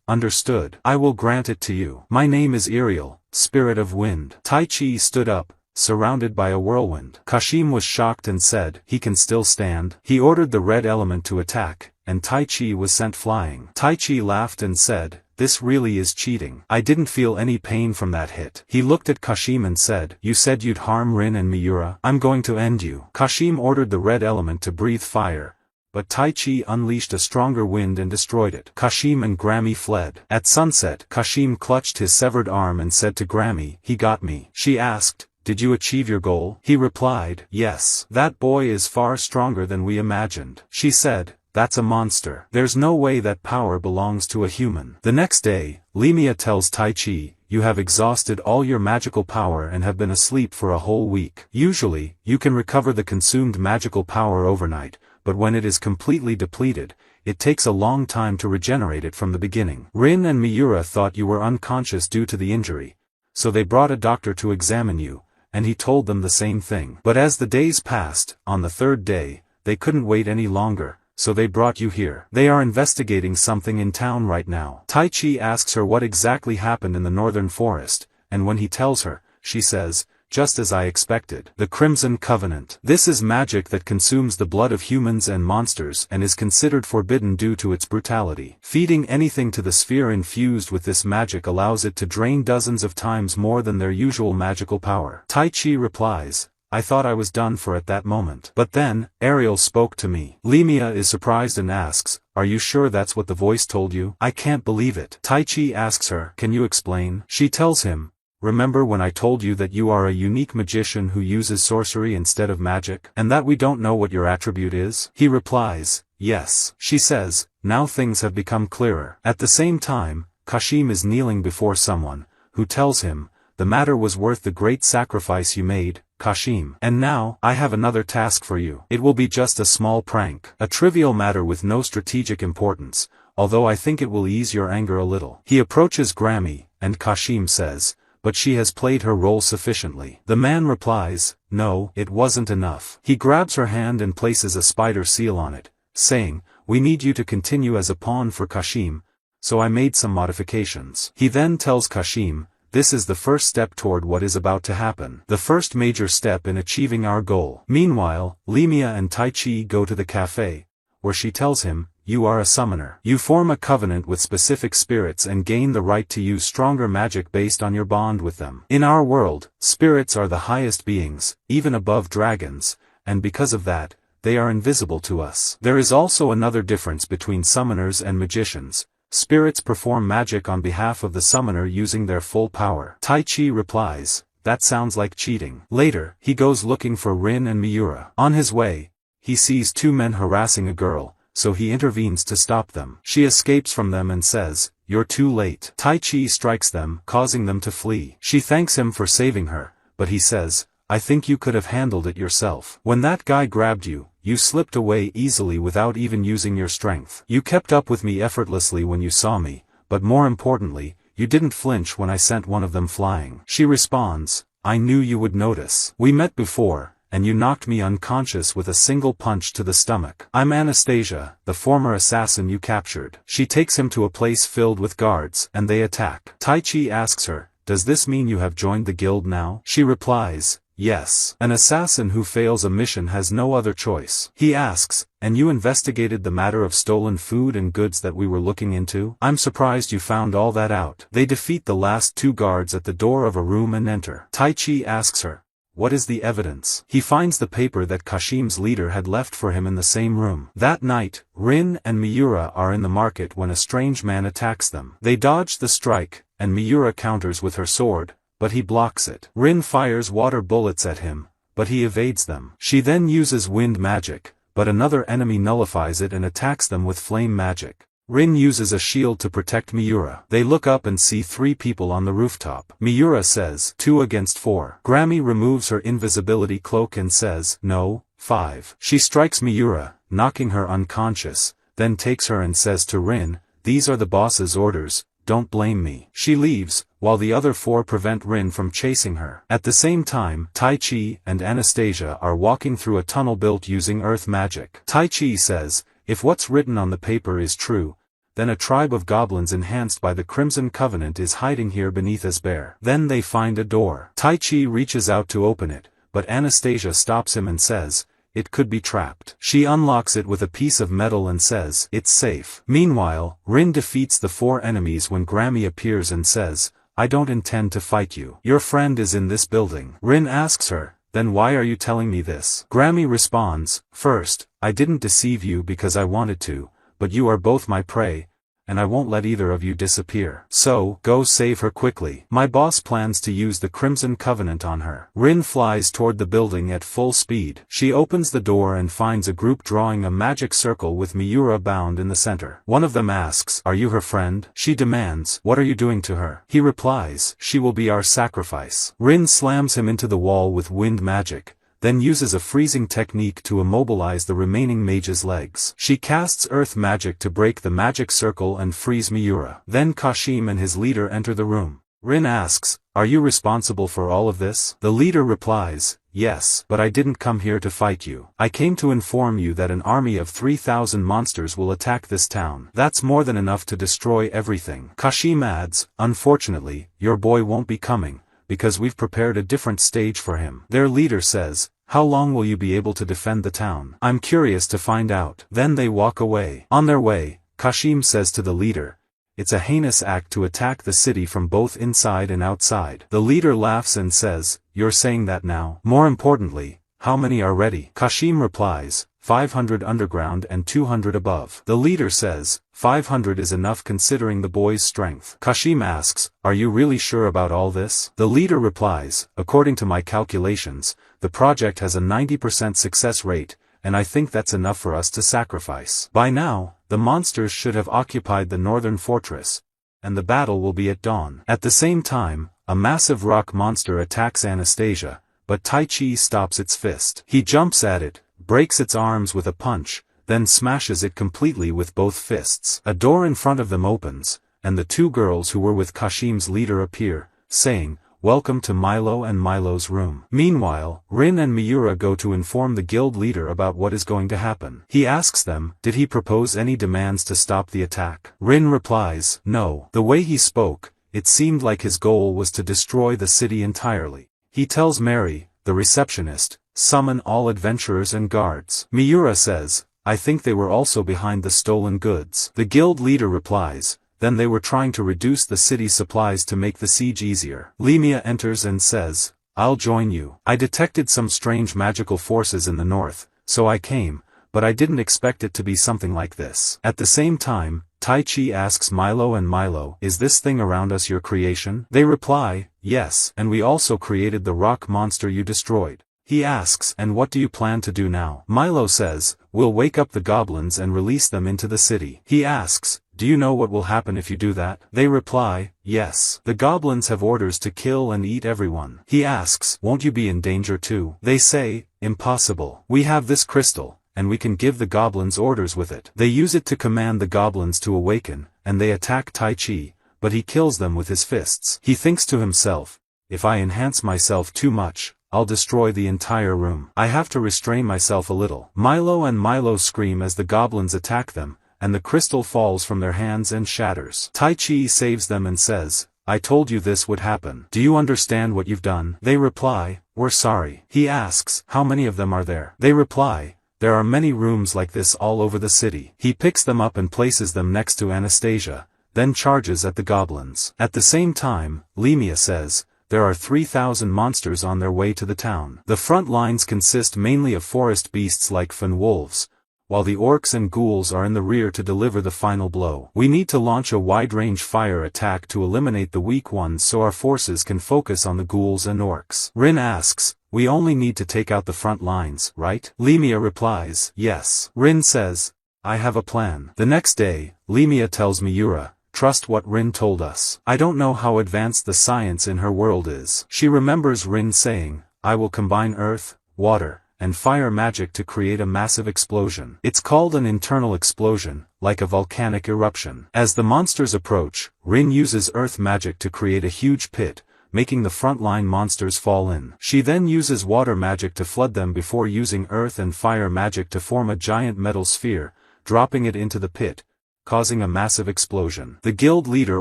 S1: understood. I will grant it to you. My name is Ariel, spirit of wind. Tai Chi stood up, surrounded by a whirlwind. Kashim was shocked and said, he can still stand. He ordered the red element to attack, and Tai Chi was sent flying. Tai Chi laughed and said, this really is cheating. I didn't feel any pain from that hit. He looked at Kashim and said, you said you'd harm Rin and Miura. I'm going to end you. Kashim ordered the red element to breathe fire, but Tai Chi unleashed a stronger wind and destroyed it. Kashim and Grammy fled. At sunset, Kashim clutched his severed arm and said to Grammy, he got me. She asked, did you achieve your goal? He replied, yes. That boy is far stronger than we imagined. She said, that's a monster. There's no way that power belongs to a human. The next day, Limia tells Tai Chi, you have exhausted all your magical power and have been asleep for a whole week. Usually, you can recover the consumed magical power overnight, but when it is completely depleted, it takes a long time to regenerate it from the beginning. Rin and Miura thought you were unconscious due to the injury, so they brought a doctor to examine you, and he told them the same thing. But as the days passed, on the third day, they couldn't wait any longer, so they brought you here. They are investigating something in town right now. Tai Chi asks her what exactly happened in the northern forest, and when he tells her, she says, just as I expected. The Crimson Covenant. This is magic that consumes the blood of humans and monsters and is considered forbidden due to its brutality. Feeding anything to the sphere infused with this magic allows it to drain dozens of times more than their usual magical power. Tai Chi replies, I thought I was done for at that moment. But then, Ariel spoke to me. Limia is surprised and asks, are you sure that's what the voice told you? I can't believe it. Tai Chi asks her, can you explain? She tells him, remember when I told you that you are a unique magician who uses sorcery instead of magic, and that we don't know what your attribute is? He replies, yes. She says, now things have become clearer. At the same time, Kashim is kneeling before someone, who tells him, the matter was worth the great sacrifice you made, Kashim. And now, I have another task for you. It will be just a small prank, a trivial matter with no strategic importance, although I think it will ease your anger a little. He approaches Grammy, and Kashim says, but she has played her role sufficiently. The man replies, no, it wasn't enough. He grabs her hand and places a spider seal on it, saying, we need you to continue as a pawn for Kashim, so I made some modifications. He then tells Kashim, this is the first step toward what is about to happen, the first major step in achieving our goal. Meanwhile, Limia and Tai Chi go to the cafe, where she tells him, you are a summoner. You form a covenant with specific spirits and gain the right to use stronger magic based on your bond with them. In our world, spirits are the highest beings, even above dragons, and because of that, they are invisible to us. There is also another difference between summoners and magicians. Spirits perform magic on behalf of the summoner using their full power. Tai Chi replies, that sounds like cheating. Later, he goes looking for Rin and Miura. On his way, he sees two men harassing a girl, so he intervenes to stop them. She escapes from them and says, you're too late. Tai Chi strikes them, causing them to flee. She thanks him for saving her, but he says, I think you could have handled it yourself. When that guy grabbed you, you slipped away easily without even using your strength. You kept up with me effortlessly when you saw me, but more importantly, you didn't flinch when I sent one of them flying. She responds, I knew you would notice. We met before, and you knocked me unconscious with a single punch to the stomach. I'm Anastasia, the former assassin you captured. She takes him to a place filled with guards, and they attack. Tai Chi asks her, does this mean you have joined the guild now? She replies, yes. An assassin who fails a mission has no other choice. He asks, and you investigated the matter of stolen food and goods that we were looking into? I'm surprised you found all that out. They defeat the last two guards at the door of a room and enter. Tai Chi asks her, what is the evidence? He finds the paper that Kashim's leader had left for him in the same room. That night, Rin and Miura are in the market when a strange man attacks them. They dodge the strike, and Miura counters with her sword, but he blocks it. Rin fires water bullets at him, but he evades them. She then uses wind magic, but another enemy nullifies it and attacks them with flame magic. Rin uses a shield to protect Miura. They look up and see 3 people on the rooftop. Miura says, 2 against 4. Grammy removes her invisibility cloak and says, no, 5. She strikes Miura, knocking her unconscious, then takes her and says to Rin, these are the boss's orders, don't blame me. She leaves, while the other 4 prevent Rin from chasing her. At the same time, Tai Chi and Anastasia are walking through a tunnel built using earth magic. Tai Chi says, if what's written on the paper is true, then a tribe of goblins enhanced by the Crimson Covenant is hiding here beneath Esbear. Then they find a door. Tai Chi reaches out to open it, but Anastasia stops him and says, it could be trapped. She unlocks it with a piece of metal and says, it's safe. Meanwhile, Rin defeats the 4 enemies when Grammy appears and says, I don't intend to fight you. Your friend is in this building. Rin asks her, then why are you telling me this? Grammy responds, first, I didn't deceive you because I wanted to, but you are both my prey, and I won't let either of you disappear. So, go save her quickly. My boss plans to use the Crimson Covenant on her. Rin flies toward the building at full speed. She opens the door and finds a group drawing a magic circle with Miura bound in the center. One of them asks, are you her friend? She demands, what are you doing to her? He replies, she will be our sacrifice. Rin slams him into the wall with wind magic, then uses a freezing technique to immobilize the remaining mage's legs. She casts earth magic to break the magic circle and freeze Miura. Then Kashim and his leader enter the room. Rin asks, are you responsible for all of this? The leader replies, yes, but I didn't come here to fight you. I came to inform you that an army of 3,000 monsters will attack this town. That's more than enough to destroy everything. Kashim adds, unfortunately, your boy won't be coming, because we've prepared a different stage for him. Their leader says, how long will you be able to defend the town? I'm curious to find out. Then they walk away. On their way, Kashim says to the leader, it's a heinous act to attack the city from both inside and outside. The leader laughs and says, you're saying that now? More importantly, how many are ready? Kashim replies, 500 underground and 200 above. The leader says, 500 is enough considering the boy's strength. Kashim asks, are you really sure about all this? The leader replies, according to my calculations, the project has a 90% success rate, and I think that's enough for us to sacrifice. By now, the monsters should have occupied the northern fortress, and the battle will be at dawn. At the same time, a massive rock monster attacks Anastasia, but Tai Chi stops its fist. He jumps at it, breaks its arms with a punch, then smashes it completely with both fists. A door in front of them opens, and the 2 girls who were with Kashim's leader appear, saying, welcome to Milo and Milo's room. Meanwhile, Rin and Miura go to inform the guild leader about what is going to happen. He asks them, did he propose any demands to stop the attack? Rin replies, no. The way he spoke, it seemed like his goal was to destroy the city entirely. He tells Mary, the receptionist, summon all adventurers and guards. Miura says, I think they were also behind the stolen goods. The guild leader replies, then they were trying to reduce the city's supplies to make the siege easier. Limia enters and says, I'll join you. I detected some strange magical forces in the north, so I came, but I didn't expect it to be something like this. At the same time, Tai Chi asks Milo and Milo, is this thing around us your creation? They reply, yes, and we also created the rock monster you destroyed. He asks, and what do you plan to do now? Milo says, we'll wake up the goblins and release them into the city. He asks, do you know what will happen if you do that? They reply, yes. The goblins have orders to kill and eat everyone. He asks, won't you be in danger too? They say, impossible. We have this crystal, and we can give the goblins orders with it. They use it to command the goblins to awaken, and they attack Tai Chi, but he kills them with his fists. He thinks to himself, if I enhance myself too much, I'll destroy the entire room. I have to restrain myself a little. Milo and Milo scream as the goblins attack them, and the crystal falls from their hands and shatters. Tai Chi saves them and says, I told you this would happen. Do you understand what you've done? They reply, we're sorry. He asks, how many of them are there? They reply, there are many rooms like this all over the city. He picks them up and places them next to Anastasia, then charges at the goblins. At the same time, Limia says, there are 3,000 monsters on their way to the town. The front lines consist mainly of forest beasts like fen wolves, while the orcs and ghouls are in the rear to deliver the final blow. We need to launch a wide-range fire attack to eliminate the weak ones so our forces can focus on the ghouls and orcs. Rin asks, we only need to take out the front lines, right? Limia replies, yes. Rin says, I have a plan. The next day, Limia tells Miura, trust what Rin told us. I don't know how advanced the science in her world is. She remembers Rin saying, I will combine earth, water, and fire magic to create a massive explosion. It's called an internal explosion, like a volcanic eruption. As the monsters approach, Rin uses earth magic to create a huge pit, making the frontline monsters fall in. She then uses water magic to flood them before using earth and fire magic to form a giant metal sphere, dropping it into the pit, causing a massive explosion. The guild leader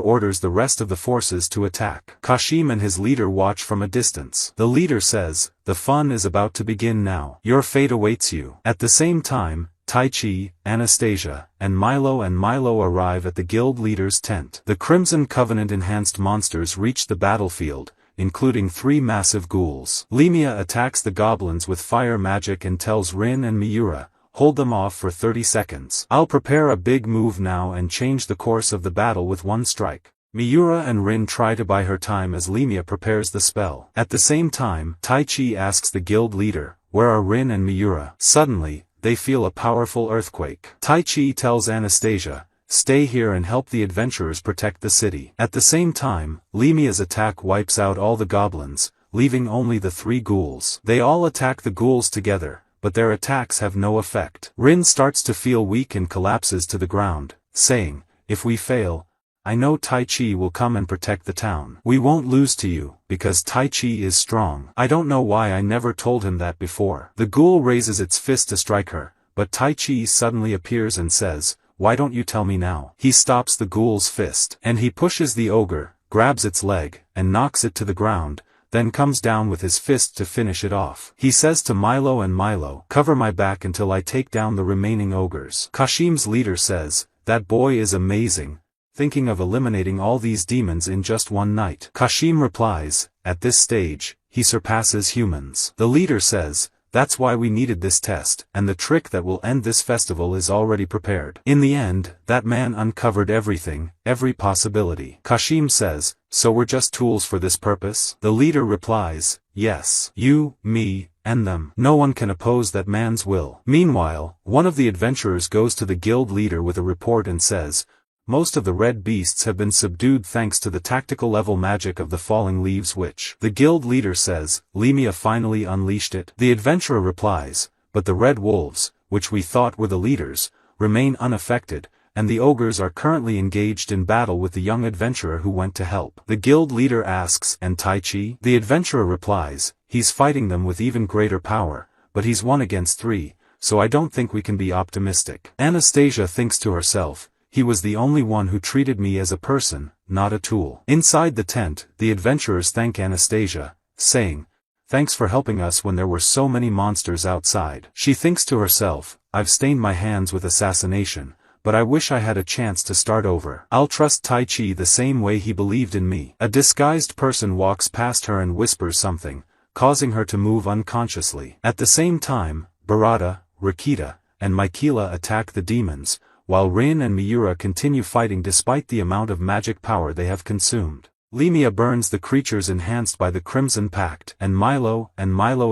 S1: orders the rest of the forces to attack. Kashim and his leader watch from a distance. The leader says, the fun is about to begin now. Your fate awaits you. At the same time, Taichi, Anastasia, and Milo arrive at the guild leader's tent. The Crimson Covenant enhanced monsters reach the battlefield, including 3 massive ghouls. Limia attacks the goblins with fire magic and tells Rin and Miura, hold them off for 30 seconds. I'll prepare a big move now and change the course of the battle with one strike. Miura and Rin try to buy her time as Limia prepares the spell. At the same time, Taichi asks the guild leader, where are Rin and Miura? Suddenly, they feel a powerful earthquake. Taichi tells Anastasia, stay here and help the adventurers protect the city. At the same time, Limia's attack wipes out all the goblins, leaving only the 3 ghouls. They all attack the ghouls together, but their attacks have no effect. Rin starts to feel weak and collapses to the ground, saying, if we fail, I know Taichi will come and protect the town. We won't lose to you, because Taichi is strong. I don't know why I never told him that before. The ghoul raises its fist to strike her, but Taichi suddenly appears and says, why don't you tell me now? He stops the ghoul's fist, and he pushes the ogre, grabs its leg, and knocks it to the ground, then comes down with his fist to finish it off. He says to Milo and Milo, cover my back until I take down the remaining ogres. Kashim's leader says, that boy is amazing, thinking of eliminating all these demons in just one night. Kashim replies, at this stage, he surpasses humans. The leader says, that's why we needed this test, and the trick that will end this festival is already prepared. In the end, that man uncovered everything, every possibility. Kashim says, so we're just tools for this purpose? The leader replies, yes. You, me, and them. No one can oppose that man's will. Meanwhile, one of the adventurers goes to the guild leader with a report and says, most of the red beasts have been subdued thanks to the tactical level magic of the falling leaves witch. The guild leader says, Limia finally unleashed it. The adventurer replies, but the red wolves, which we thought were the leaders, remain unaffected, and the ogres are currently engaged in battle with the young adventurer who went to help. The guild leader asks, and Taichi? The adventurer replies, he's fighting them with even greater power, but he's 1 against 3, so I don't think we can be optimistic. Anastasia thinks to herself, he was the only one who treated me as a person, not a tool. Inside the tent, the adventurers thank Anastasia, saying, thanks for helping us when there were so many monsters outside. She thinks to herself, I've stained my hands with assassination, but I wish I had a chance to start over. I'll trust Taichi the same way he believed in me. A disguised person walks past her and whispers something, causing her to move unconsciously. At the same time, Barada, Rakita, and Michaela attack the demons, while Rin and Miura continue fighting despite the amount of magic power they have consumed. Limia burns the creatures enhanced by the Crimson Pact, and Milo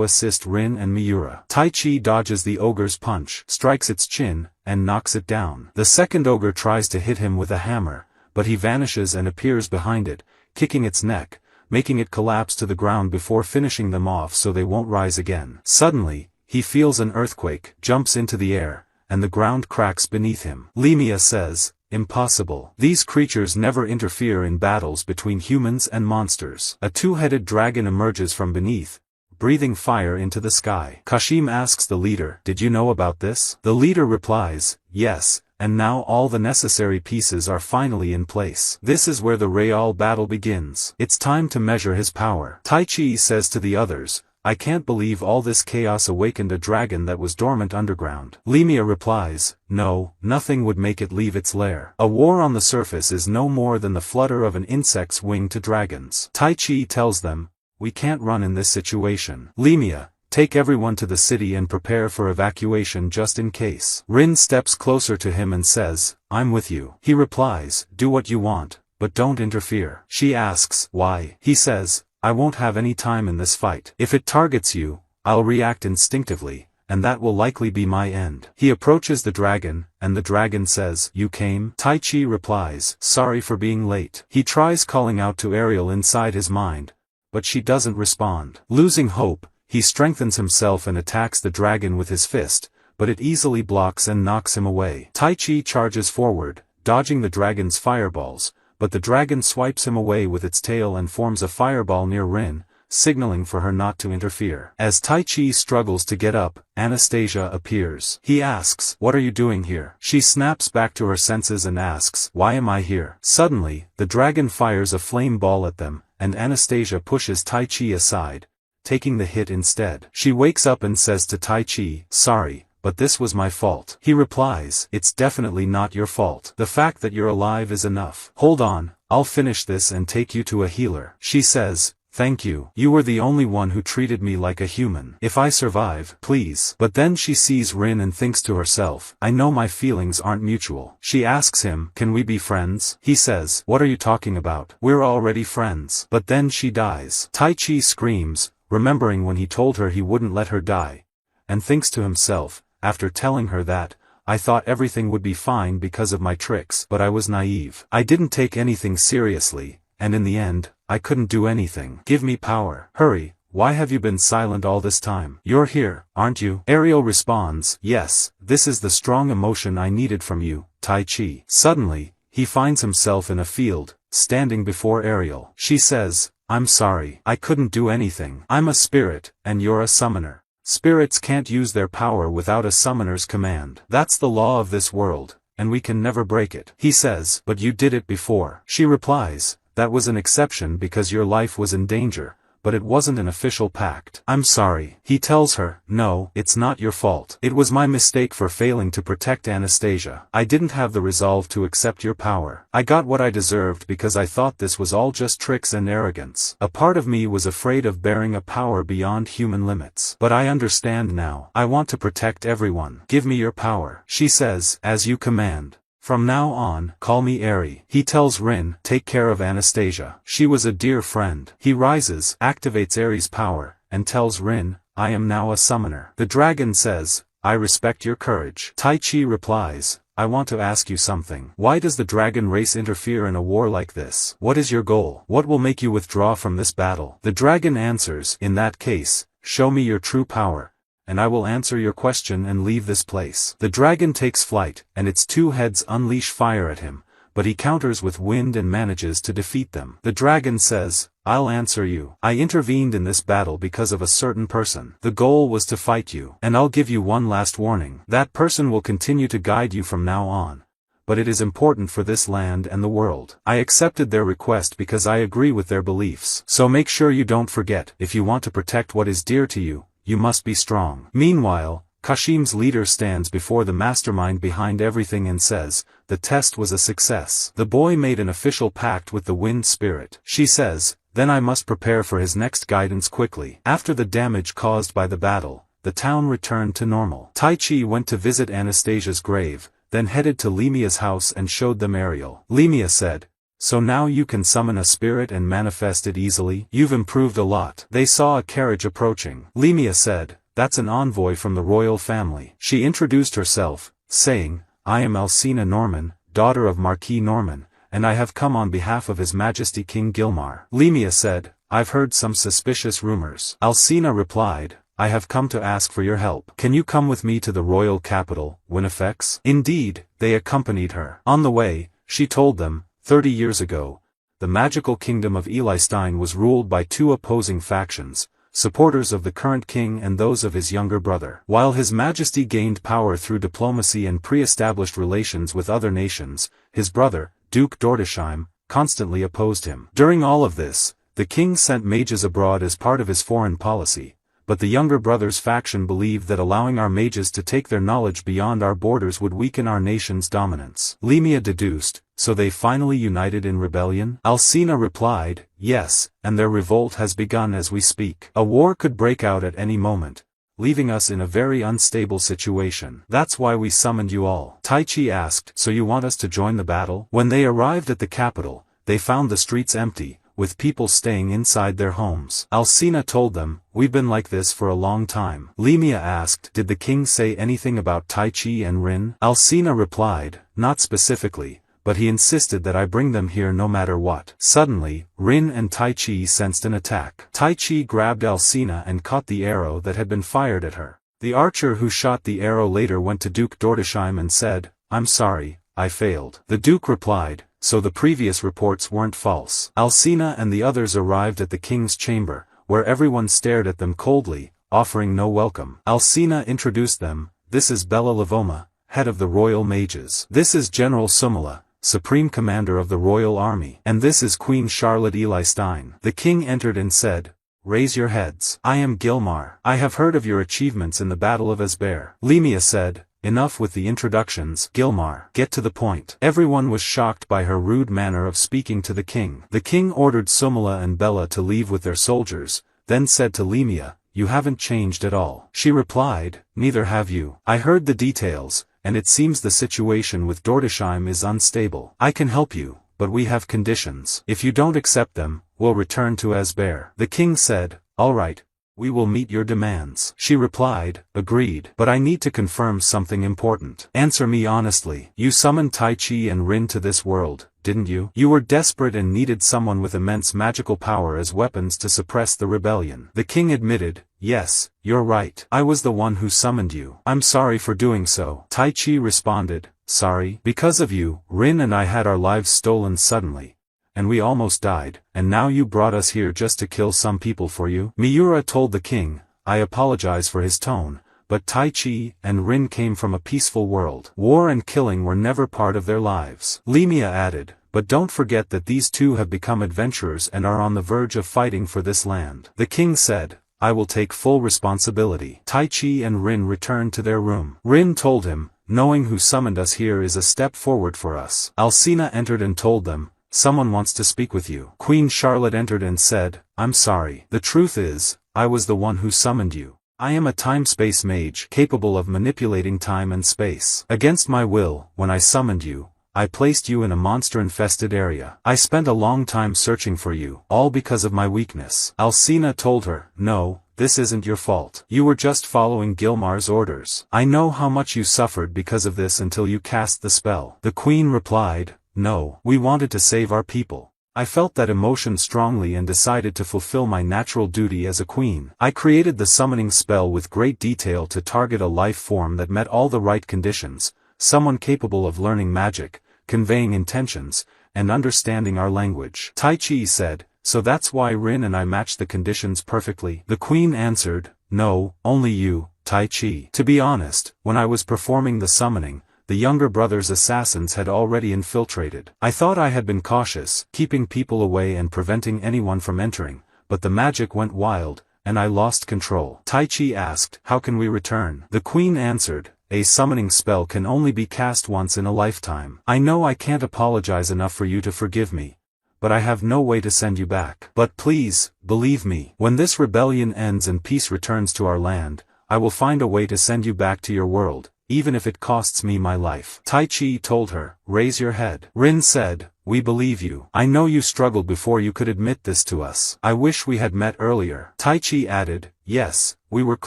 S1: assist Rin and Miura. Taichi dodges the ogre's punch, strikes its chin, and knocks it down. The second ogre tries to hit him with a hammer, but he vanishes and appears behind it, kicking its neck, making it collapse to the ground before finishing them off so they won't rise again. Suddenly, he feels an earthquake, jumps into the air, and the ground cracks beneath him. Limia says, impossible. These creatures never interfere in battles between humans and monsters. A 2-headed dragon emerges from beneath, breathing fire into the sky. Kashim asks the leader, did you know about this? The leader replies, yes, and now all the necessary pieces are finally in place. This is where the Real battle begins. It's time to measure his power. Taichi says to the others, I can't believe all this chaos awakened a dragon that was dormant underground. Limia replies, no, nothing would make it leave its lair. A war on the surface is no more than the flutter of an insect's wing to dragons. Taichi tells them, we can't run in this situation. Limia, take everyone to the city and prepare for evacuation just in case. Rin steps closer to him and says, I'm with you. He replies, do what you want, but don't interfere. She asks, why? He says, I won't have any time in this fight. If it targets you, I'll react instinctively, and that will likely be my end. He approaches the dragon, and the dragon says, "You came?" Tai Chi replies, "Sorry for being late." He tries calling out to Ariel inside his mind, but she doesn't respond. Losing hope, he strengthens himself and attacks the dragon with his fist, but it easily blocks and knocks him away. Tai Chi charges forward, dodging the dragon's fireballs, but the dragon swipes him away with its tail and forms a fireball near Rin, signaling for her not to interfere. As Tai Chi struggles to get up, Anastasia appears. He asks, "What are you doing here?" She snaps back to her senses and asks, "Why am I here?" Suddenly, the dragon fires a flame ball at them, and Anastasia pushes Tai Chi aside, taking the hit instead. She wakes up and says to Tai Chi, "Sorry, but this was my fault." He replies, "It's definitely not your fault. The fact that you're alive is enough. Hold on, I'll finish this and take you to a healer." She says, "Thank you. You were the only one who treated me like a human. If I survive, please." But then she sees Rin and thinks to herself, "I know my feelings aren't mutual." She asks him, "Can we be friends?" He says, "What are you talking about? We're already friends." But then she dies. Tai Chi screams, remembering when he told her he wouldn't let her die, and thinks to himself, after telling her that, "I thought everything would be fine because of my tricks, but I was naive. I didn't take anything seriously, and in the end, I couldn't do anything. Give me power. Hurry, why have you been silent all this time? You're here, aren't you?" Ariel responds, "Yes, this is the strong emotion I needed from you, Tai Chi." Suddenly, he finds himself in a field, standing before Ariel. She says, "I'm sorry. I couldn't do anything. I'm a spirit, and you're a summoner. Spirits can't use their power without a summoner's command. That's the law of this world, and we can never break it." He says, "But you did it before." She replies, "That was an exception because your life was in danger, but it wasn't an official pact." "I'm sorry." He tells her, "No, it's not your fault. It was my mistake for failing to protect Anastasia. I didn't have the resolve to accept your power. I got what I deserved because I thought this was all just tricks and arrogance. A part of me was afraid of bearing a power beyond human limits. But I understand now. I want to protect everyone. Give me your power." She says, "As you command. From now on, call me Ari." He tells Rin, "Take care of Anastasia. She was a dear friend." He rises, activates Ari's power, and tells Rin, "I am now a summoner." The dragon says, "I respect your courage." Tai Chi replies, "I want to ask you something. Why does the dragon race interfere in a war like this? What is your goal? What will make you withdraw from this battle?" The dragon answers, "In that case, show me your true power, and I will answer your question and leave this place." The dragon takes flight, and its two heads unleash fire at him, but he counters with wind and manages to defeat them. The dragon says, "I'll answer you. I intervened in this battle because of a certain person. The goal was to fight you, and I'll give you one last warning. That person will continue to guide you from now on. But it is important for this land and the world. I accepted their request because I agree with their beliefs. So make sure you don't forget, if you want to protect what is dear to you, you must be strong." Meanwhile, Kashim's leader stands before the mastermind behind everything and says, "The test was a success. The boy made an official pact with the wind spirit." She says, "Then I must prepare for his next guidance quickly." After the damage caused by the battle, the town returned to normal. Tai Chi went to visit Anastasia's grave, then headed to Limia's house and showed them Ariel. Limia said, "So now you can summon a spirit and manifest it easily? You've improved a lot." They saw a carriage approaching. Limia said, "That's an envoy from the royal family." She introduced herself, saying, "I am Alcina Norman, daughter of Marquis Norman, and I have come on behalf of His Majesty King Gilmar." Limia said, "I've heard some suspicious rumors." Alcina replied, "I have come to ask for your help. Can you come with me to the royal capital, Winifex?" Indeed, they accompanied her. On the way, she told them, 30 years ago, the magical kingdom of Elistine was ruled by two opposing factions, supporters of the current king and those of his younger brother. While His Majesty gained power through diplomacy and pre-established relations with other nations, his brother, Duke Dordesheim, constantly opposed him. During all of this, the king sent mages abroad as part of his foreign policy, but the younger brother's faction believed that allowing our mages to take their knowledge beyond our borders would weaken our nation's dominance. Limia deduced, "So they finally united in rebellion?" Alcina replied, "Yes, and their revolt has begun as we speak. A war could break out at any moment, leaving us in a very unstable situation. That's why we summoned you all." Tai Chi asked, "So you want us to join the battle?" When they arrived at the capital, they found the streets empty, with people staying inside their homes. Alcina told them, "We've been like this for a long time." Limia asked, "Did the king say anything about Tai Chi and Rin?" Alcina replied, "Not specifically, but he insisted that I bring them here no matter what." Suddenly, Rin and Tai Chi sensed an attack. Tai Chi grabbed Alcina and caught the arrow that had been fired at her. The archer who shot the arrow later went to Duke Dordesheim and said, "I'm sorry, I failed." The Duke replied, "So the previous reports weren't false." Alcina and the others arrived at the king's chamber, where everyone stared at them coldly, offering no welcome. Alcina introduced them, "This is Bella Livoma, head of the royal mages. This is General Sumala, supreme commander of the royal army. And this is Queen Charlotte Eli Stein." The king entered and said, "Raise your heads. I am Gilmar. I have heard of your achievements in the Battle of Esbear." Limia said, "Enough with the introductions, Gilmar. Get to the point." Everyone was shocked by her rude manner of speaking to the king. The king ordered Sumala and Bella to leave with their soldiers, then said to Limia, "You haven't changed at all." She replied, "Neither have you. I heard the details, and it seems the situation with Dordesheim is unstable. I can help you, but we have conditions. If you don't accept them, we'll return to Esbear." The king said, "All right. We will meet your demands." She replied, "Agreed. But I need to confirm something important. Answer me honestly. You summoned Tai Chi and Rin to this world, didn't you? You were desperate and needed someone with immense magical power as weapons to suppress the rebellion." The king admitted, "Yes, you're right. I was the one who summoned you. I'm sorry for doing so." Tai Chi responded, "Sorry? Because of you, Rin and I had our lives stolen suddenly. And we almost died, and now you brought us here just to kill some people for you?" Miura told the king, "I apologize for his tone, but Tai Chi and Rin came from a peaceful world. War and killing were never part of their lives." Limia added, "But don't forget that these two have become adventurers and are on the verge of fighting for this land." The king said, "I will take full responsibility." Tai Chi and Rin returned to their room. Rin told him, "Knowing who summoned us here is a step forward for us." Alcina entered and told them, "Someone wants to speak with you." Queen Charlotte entered and said, "I'm sorry. The truth is, I was the one who summoned you. I am a time-space mage capable of manipulating time and space. Against my will, when I summoned you, I placed you in a monster-infested area. I spent a long time searching for you, all because of my weakness." Alcina told her, "No, this isn't your fault. You were just following Gilmar's orders. I know how much you suffered because of this until you cast the spell." The queen replied, "No, we wanted to save our people. I felt that emotion strongly and decided to fulfill my natural duty as a queen. I created the summoning spell with great detail to target a life form that met all the right conditions, someone capable of learning magic, conveying intentions, and understanding our language." Tai Chi said, "So that's why Rin and I matched the conditions perfectly?" The queen answered, "No, only you, Tai Chi. To be honest, when I was performing the summoning, the younger brother's assassins had already infiltrated. I thought I had been cautious, keeping people away and preventing anyone from entering, but the magic went wild, and I lost control." Tai Chi asked, "How can we return?" The queen answered, "A summoning spell can only be cast once in a lifetime. I know I can't apologize enough for you to forgive me, but I have no way to send you back. But please, believe me, when this rebellion ends and peace returns to our land, I will find a way to send you back to your world, even if it costs me my life." Tai Chi told her, "Raise your head." Rin said, "We believe you. I know you struggled before you could admit this to us. I wish we had met earlier." Tai Chi added, "Yes, we were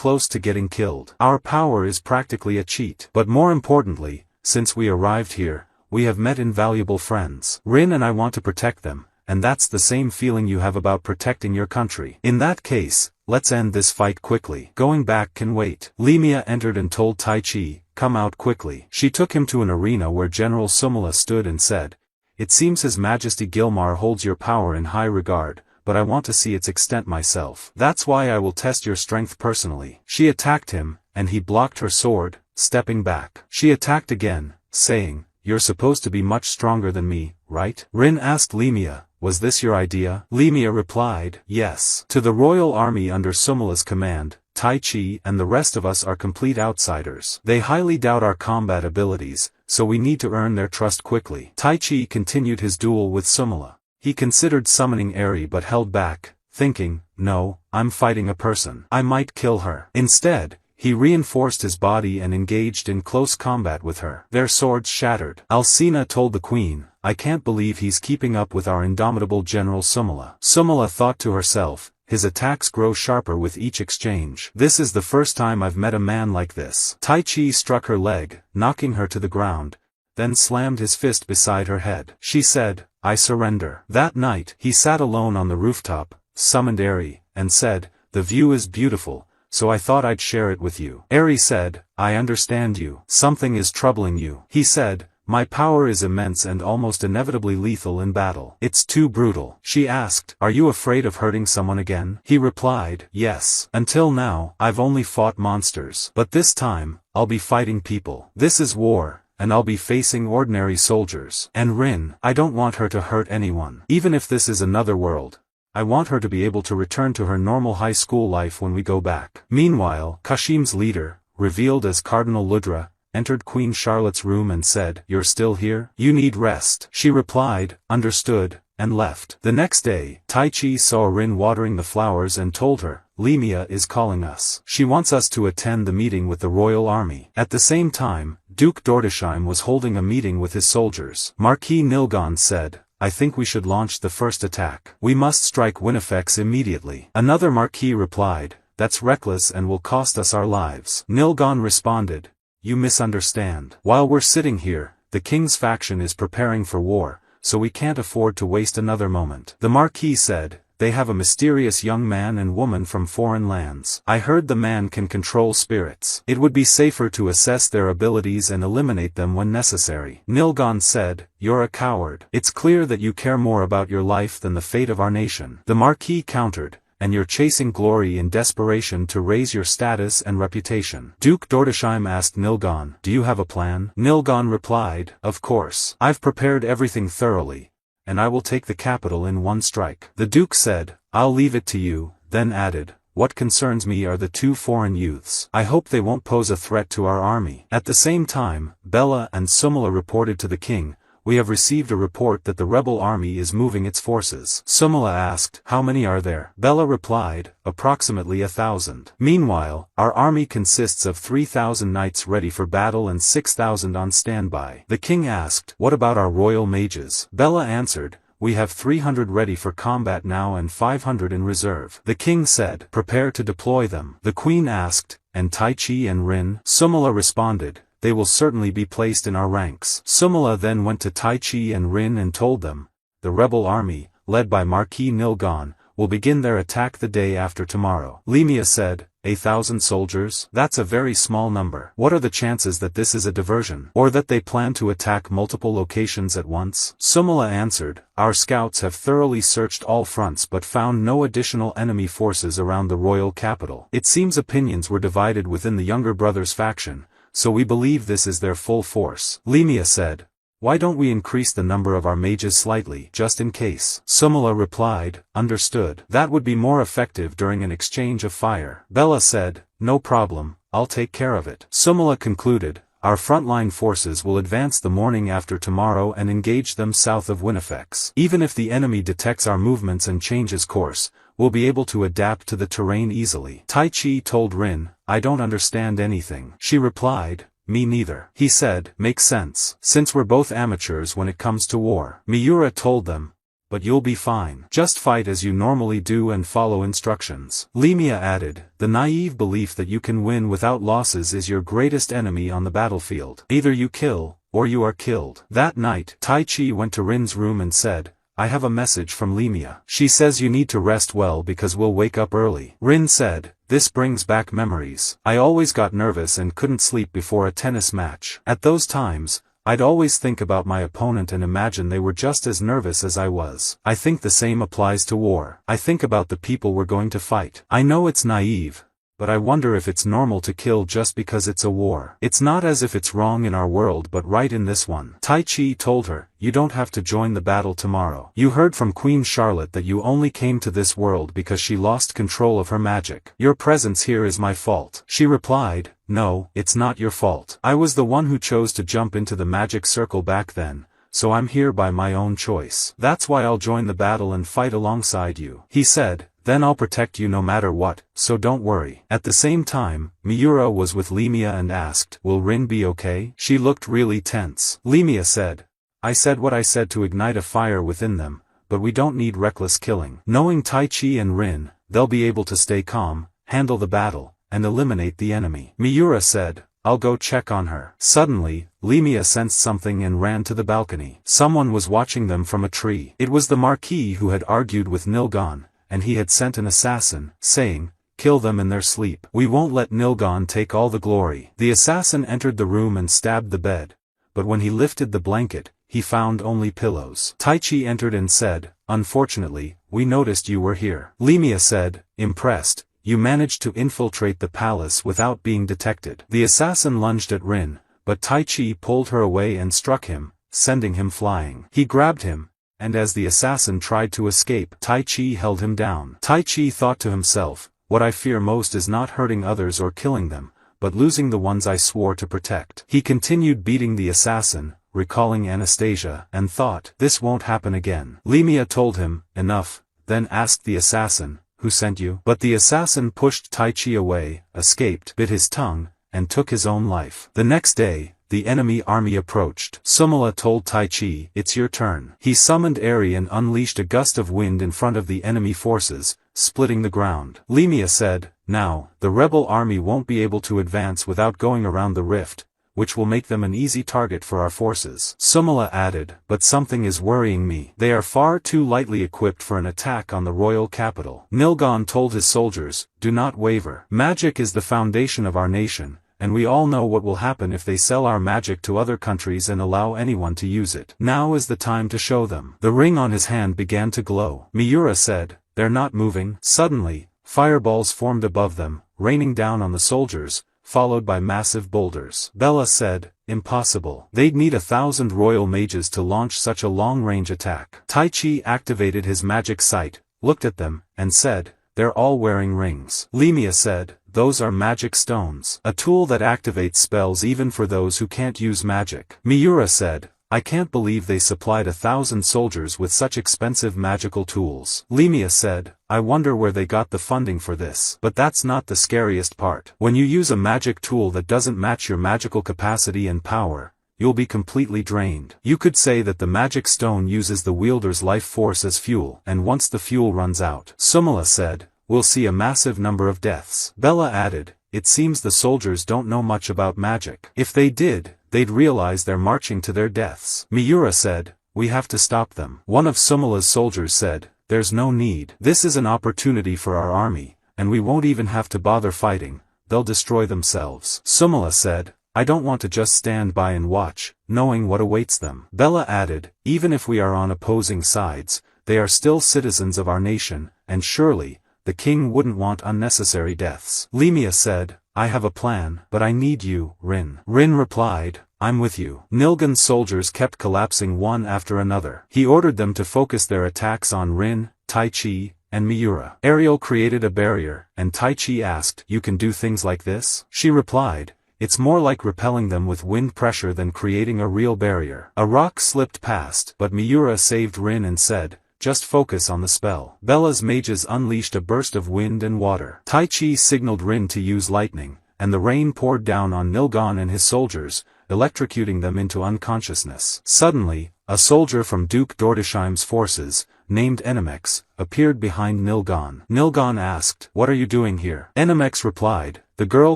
S1: close to getting killed. Our power is practically a cheat. But more importantly, since we arrived here, we have met invaluable friends. Rin and I want to protect them, and that's the same feeling you have about protecting your country. In that case, let's end this fight quickly. Going back can wait." Limia entered and told Tai Chi, "Come out quickly." She took him to an arena where General Sumala stood and said, "It seems His Majesty Gilmar holds your power in high regard, but I want to see its extent myself. That's why I will test your strength personally." She attacked him, and he blocked her sword, stepping back. She attacked again, saying, "You're supposed to be much stronger than me, right?" Rin asked Limia, "Was this your idea?" Limia replied, "Yes. To the royal army under Sumala's command, Tai Chi and the rest of us are complete outsiders. They highly doubt our combat abilities, so we need to earn their trust quickly." Tai Chi continued his duel with Sumala. He considered summoning Eri but held back, thinking, "No, I'm fighting a person. I might kill her." Instead, he reinforced his body and engaged in close combat with her. Their swords shattered. Alcina told the queen, "I can't believe he's keeping up with our indomitable General Sumala." Sumala thought to herself, "His attacks grow sharper with each exchange. This is the first time I've met a man like this." Tai Chi struck her leg, knocking her to the ground, then slammed his fist beside her head. She said, "I surrender." That night, he sat alone on the rooftop, summoned Ari, and said, "The view is beautiful, so I thought I'd share it with you." Ari said, "I understand you. Something is troubling you." He said, "My power is immense and almost inevitably lethal in battle. It's too brutal." She asked, "Are you afraid of hurting someone again?" He replied, "Yes. Until now, I've only fought monsters. But this time, I'll be fighting people. This is war, and I'll be facing ordinary soldiers. And Rin, I don't want her to hurt anyone. Even if this is another world, I want her to be able to return to her normal high school life when we go back." Meanwhile, Kashim's leader, revealed as Cardinal Ludra, entered Queen Charlotte's room and said, "You're still here? You need rest." She replied, "Understood," and left. The next day, Tai Chi saw Rin watering the flowers and told her, "Limia is calling us. She wants us to attend the meeting with the royal army." At the same time, Duke Dordesheim was holding a meeting with his soldiers. Marquis Nilgon said, "I think we should launch the first attack. We must strike Winifex immediately." Another Marquis replied, "That's reckless and will cost us our lives." Nilgon responded, "You misunderstand. While we're sitting here, the king's faction is preparing for war, so we can't afford to waste another moment." The Marquis said, "They have a mysterious young man and woman from foreign lands. I heard the man can control spirits. It would be safer to assess their abilities and eliminate them when necessary." Nilgon said, "You're a coward. It's clear that you care more about your life than the fate of our nation." The Marquis countered, "And you're chasing glory in desperation to raise your status and reputation." Duke Dordesheim asked Nilgon, "Do you have a plan?" Nilgon replied, "Of course. I've prepared everything thoroughly, and I will take the capital in one strike." The Duke said, "I'll leave it to you," then added, "What concerns me are the two foreign youths. I hope they won't pose a threat to our army." At the same time, Bella and Sumala reported to the king, "We have received a report that the rebel army is moving its forces." Sumala asked, "How many are there?" Bella replied, "Approximately 1,000. Meanwhile, our army consists of 3,000 knights ready for battle and 6,000 on standby." The king asked, "What about our royal mages?" Bella answered, "We have 300 ready for combat now and 500 in reserve." The king said, "Prepare to deploy them." The queen asked, "And Tai Chi and Rin?" Sumala responded, "They will certainly be placed in our ranks." Sumala then went to Tai Chi and Rin and told them, "The rebel army, led by Marquis Nilgon, will begin their attack the day after tomorrow." Limia said, 1,000 soldiers? That's a very small number. What are the chances that this is a diversion, or that they plan to attack multiple locations at once?" Sumala answered, "Our scouts have thoroughly searched all fronts but found no additional enemy forces around the royal capital. It seems opinions were divided within the younger brother's faction, so we believe this is their full force." Limia said, "Why don't we increase the number of our mages slightly, just in case?" Sumala replied, "Understood. That would be more effective during an exchange of fire." Bella said, "No problem, I'll take care of it." Sumala concluded, "Our frontline forces will advance the morning after tomorrow and engage them south of Winifex. Even if the enemy detects our movements and changes course, we'll be able to adapt to the terrain easily." Tai Chi told Rin, "I don't understand anything." She replied, "Me neither." He said, "Makes sense, since we're both amateurs when it comes to war." Miura told them, "But you'll be fine. Just fight as you normally do and follow instructions." Limia added, "The naive belief that you can win without losses is your greatest enemy on the battlefield. Either you kill, or you are killed." That night, Tai Chi went to Rin's room and said, "I have a message from Limia. She says you need to rest well because we'll wake up early." Rin said, "This brings back memories. I always got nervous and couldn't sleep before a tennis match. At those times, I'd always think about my opponent and imagine they were just as nervous as I was. I think the same applies to war. I think about the people we're going to fight. I know it's naive, but I wonder if it's normal to kill just because it's a war. It's not as if it's wrong in our world but right in this one." Tai Chi told her, "You don't have to join the battle tomorrow. You heard from Queen Charlotte that you only came to this world because she lost control of her magic. Your presence here is my fault." She replied, "No, it's not your fault. I was the one who chose to jump into the magic circle back then, so I'm here by my own choice. That's why I'll join the battle and fight alongside you." He said, Then I'll protect you no matter what, so don't worry. At the same time, Miura was with Limia and asked, will Rin be okay? She looked really tense. Limia said, I said what I said to ignite a fire within them, but we don't need reckless killing. Knowing Tai Chi and Rin, they'll be able to stay calm, handle the battle, and eliminate the enemy. Miura said, I'll go check on her. Suddenly, Limia sensed something and ran to the balcony. Someone was watching them from a tree. It was the Marquis who had argued with Nilgon, and he had sent an assassin, saying, kill them in their sleep. We won't let Nilgon take all the glory. The assassin entered the room and stabbed the bed, but when he lifted the blanket, he found only pillows. Tai Chi entered and said, unfortunately, we noticed you were here. Limia said, impressed, you managed to infiltrate the palace without being detected. The assassin lunged at Rin, but Tai Chi pulled her away and struck him, sending him flying. He grabbed him, and as the assassin tried to escape, Tai Chi held him down. Tai Chi thought to himself, what I fear most is not hurting others or killing them, but losing the ones I swore to protect. He continued beating the assassin, recalling Anastasia, and thought, this won't happen again. Limia told him, enough, then asked the assassin, who sent you? But the assassin pushed Tai Chi away, escaped, bit his tongue, and took his own life. The next day, the enemy army approached. Sumala told Tai Chi, it's your turn. He summoned Ariel and unleashed a gust of wind in front of the enemy forces, splitting the ground. Limia said, now, the rebel army won't be able to advance without going around the rift, which will make them an easy target for our forces. Sumala added, but something is worrying me. They are far too lightly equipped for an attack on the royal capital. Nilgon told his soldiers, do not waver. Magic is the foundation of our nation, and we all know what will happen if they sell our magic to other countries and allow anyone to use it. Now is the time to show them. The ring on his hand began to glow. Miura said, they're not moving. Suddenly, fireballs formed above them, raining down on the soldiers, followed by massive boulders. Bella said, impossible. They'd need 1,000 royal mages to launch such a long-range attack. Tai Chi activated his magic sight, looked at them, and said, they're all wearing rings. Limia said, those are magic stones. A tool that activates spells even for those who can't use magic. Miura said, I can't believe they supplied 1,000 soldiers with such expensive magical tools. Limia said, I wonder where they got the funding for this. But that's not the scariest part. When you use a magic tool that doesn't match your magical capacity and power, you'll be completely drained. You could say that the magic stone uses the wielder's life force as fuel, and once the fuel runs out, Sumala said, we'll see a massive number of deaths. Bella added, it seems the soldiers don't know much about magic. If they did, they'd realize they're marching to their deaths. Miura said, we have to stop them. One of Sumala's soldiers said, there's no need. This is an opportunity for our army, and we won't even have to bother fighting, they'll destroy themselves. Sumala said, I don't want to just stand by and watch, knowing what awaits them. Bella added, even if we are on opposing sides, they are still citizens of our nation, and surely, the king wouldn't want unnecessary deaths. Limia said, I have a plan, but I need you, Rin. Rin replied, I'm with you. Nilgon's soldiers kept collapsing one after another. He ordered them to focus their attacks on Rin, Tai Chi, and Miura. Ariel created a barrier, and Tai Chi asked, you can do things like this? She replied, it's more like repelling them with wind pressure than creating a real barrier. A rock slipped past, but Miura saved Rin and said, just focus on the spell. Bella's mages unleashed a burst of wind and water. Tai Chi signaled Rin to use lightning, and the rain poured down on Nilgon and his soldiers, electrocuting them into unconsciousness. Suddenly, a soldier from Duke Dordesheim's forces, named Animecaps, appeared behind Nilgon. Nilgon asked, what are you doing here? Animecaps replied, the girl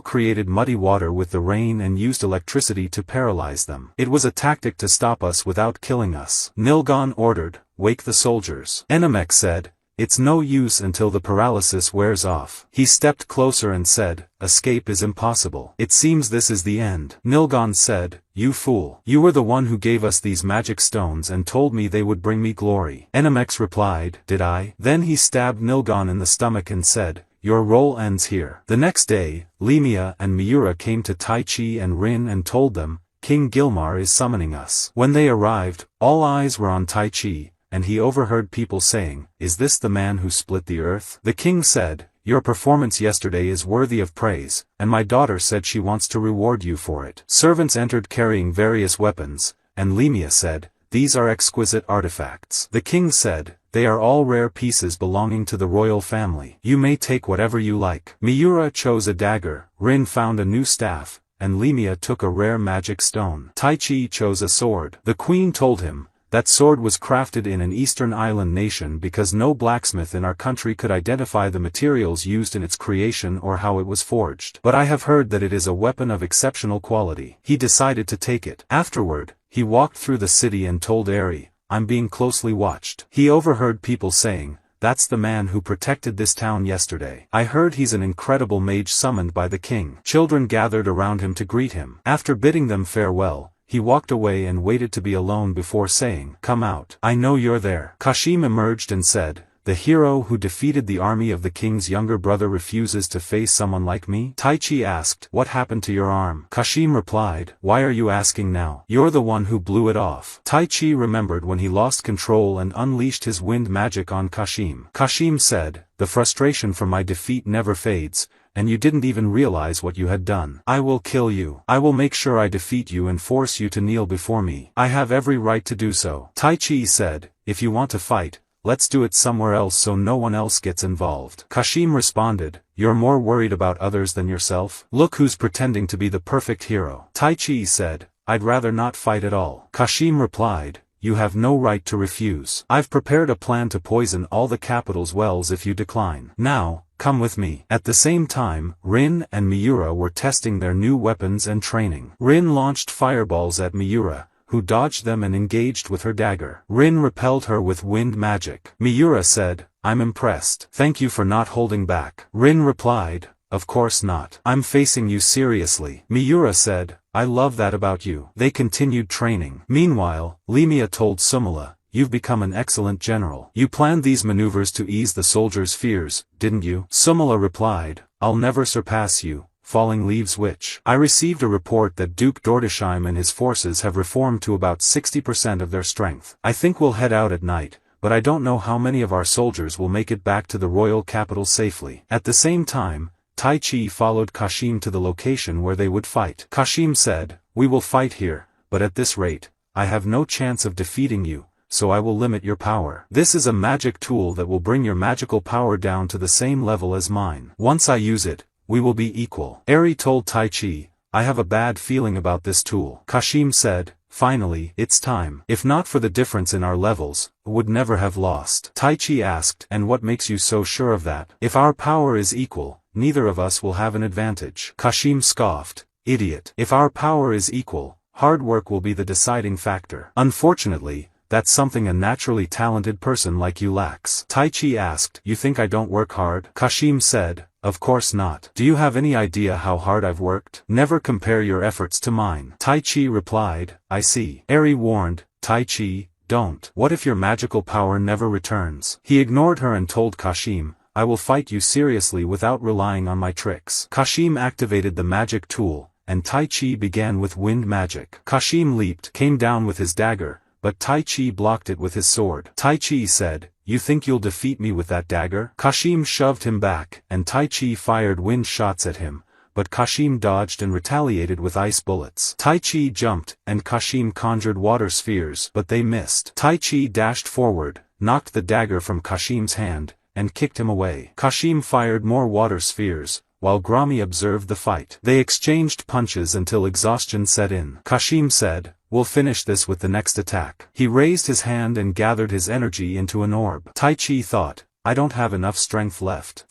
S1: created muddy water with the rain and used electricity to paralyze them. It was a tactic to stop us without killing us. Nilgon ordered, wake the soldiers. Animecaps said, it's no use until the paralysis wears off. He stepped closer and said, escape is impossible. It seems this is the end. Nilgon said, you fool. You were the one who gave us these magic stones and told me they would bring me glory. Animecaps replied, did I? Then he stabbed Nilgon in the stomach and said, your role ends here. The next day, Limia and Miura came to Tai Chi and Rin and told them, King Gilmar is summoning us. When they arrived, all eyes were on Tai Chi, and he overheard people saying, is this the man who split the earth? The king said, your performance yesterday is worthy of praise, and my daughter said she wants to reward you for it. Servants entered carrying various weapons, and Limia said, these are exquisite artifacts. The king said, They are all rare pieces belonging to the royal family. You may take whatever you like. Miura chose a dagger, Rin found a new staff, and Limia took a rare magic stone. Taichi chose a sword. The queen told him, that sword was crafted in an eastern island nation because no blacksmith in our country could identify the materials used in its creation or how it was forged. But I have heard that it is a weapon of exceptional quality. He decided to take it. Afterward, he walked through the city and told Ariel, I'm being closely watched. He overheard people saying, that's the man who protected this town yesterday. I heard he's an incredible mage summoned by the king. Children gathered around him to greet him. After bidding them farewell, he walked away and waited to be alone before saying, come out. I know you're there. Kashim emerged and said, the hero who defeated the army of the king's younger brother refuses to face someone like me? Taichi asked, what happened to your arm? Kashim replied, why are you asking now? You're the one who blew it off. Taichi remembered when he lost control and unleashed his wind magic on Kashim. Kashim said, the frustration from my defeat never fades, and you didn't even realize what you had done. I will kill you. I will make sure I defeat you and force you to kneel before me. I have every right to do so. Taichi said, if you want to fight, let's do it somewhere else so no one else gets involved. Kashim responded, you're more worried about others than yourself? Look who's pretending to be the perfect hero. Taichi said, I'd rather not fight at all. Kashim replied, you have no right to refuse. I've prepared a plan to poison all the capital's wells if you decline. Now, come with me. At the same time, Rin and Miura were testing their new weapons and training. Rin launched fireballs at Miura, who dodged them and engaged with her dagger. Rin repelled her with wind magic. Miura said, I'm impressed. Thank you for not holding back. Rin replied, of course not. I'm facing you seriously. Miura said, I love that about you. They continued training. Meanwhile, Limia told Sumala, you've become an excellent general. You planned these maneuvers to ease the soldiers' fears, didn't you? Sumala replied, I'll never surpass you, Falling Leaves Witch. I received a report that Duke Dordesheim and his forces have reformed to about 60% of their strength. I think we'll head out at night, but I don't know how many of our soldiers will make it back to the royal capital safely. At the same time, Taichi followed Kashim to the location where they would fight. Kashim said, we will fight here, but at this rate, I have no chance of defeating you, so I will limit your power. This is a magic tool that will bring your magical power down to the same level as mine. Once I use it, we will be equal. Ariel told Taichi, I have a bad feeling about this tool. Kashim said, finally, it's time. If not for the difference in our levels, I would never have lost. Taichi asked, and what makes you so sure of that? If our power is equal, neither of us will have an advantage. Kashim scoffed, idiot. If our power is equal, hard work will be the deciding factor. Unfortunately, that's something a naturally talented person like you lacks. Taichi asked, you think I don't work hard? Kashim said, of course not. Do you have any idea how hard I've worked? Never compare your efforts to mine. Taichi replied, I see. Ariel warned, Taichi, don't. What if your magical power never returns? He ignored her and told Kashim, I will fight you seriously without relying on my tricks. Kashim activated the magic tool, and Taichi began with wind magic. Kashim leaped, came down with his dagger, but Taichi blocked it with his sword. Taichi said, you think you'll defeat me with that dagger? Kashim shoved him back, and Taichi fired wind shots at him, but Kashim dodged and retaliated with ice bullets. Taichi jumped, and Kashim conjured water spheres, but they missed. Taichi dashed forward, knocked the dagger from Kashim's hand, and kicked him away. Kashim fired more water spheres, while Grami observed the fight. They exchanged punches until exhaustion set in. Kashim said, we'll finish this with the next attack. He raised his hand and gathered his energy into an orb. Taichi thought, I don't have enough strength left.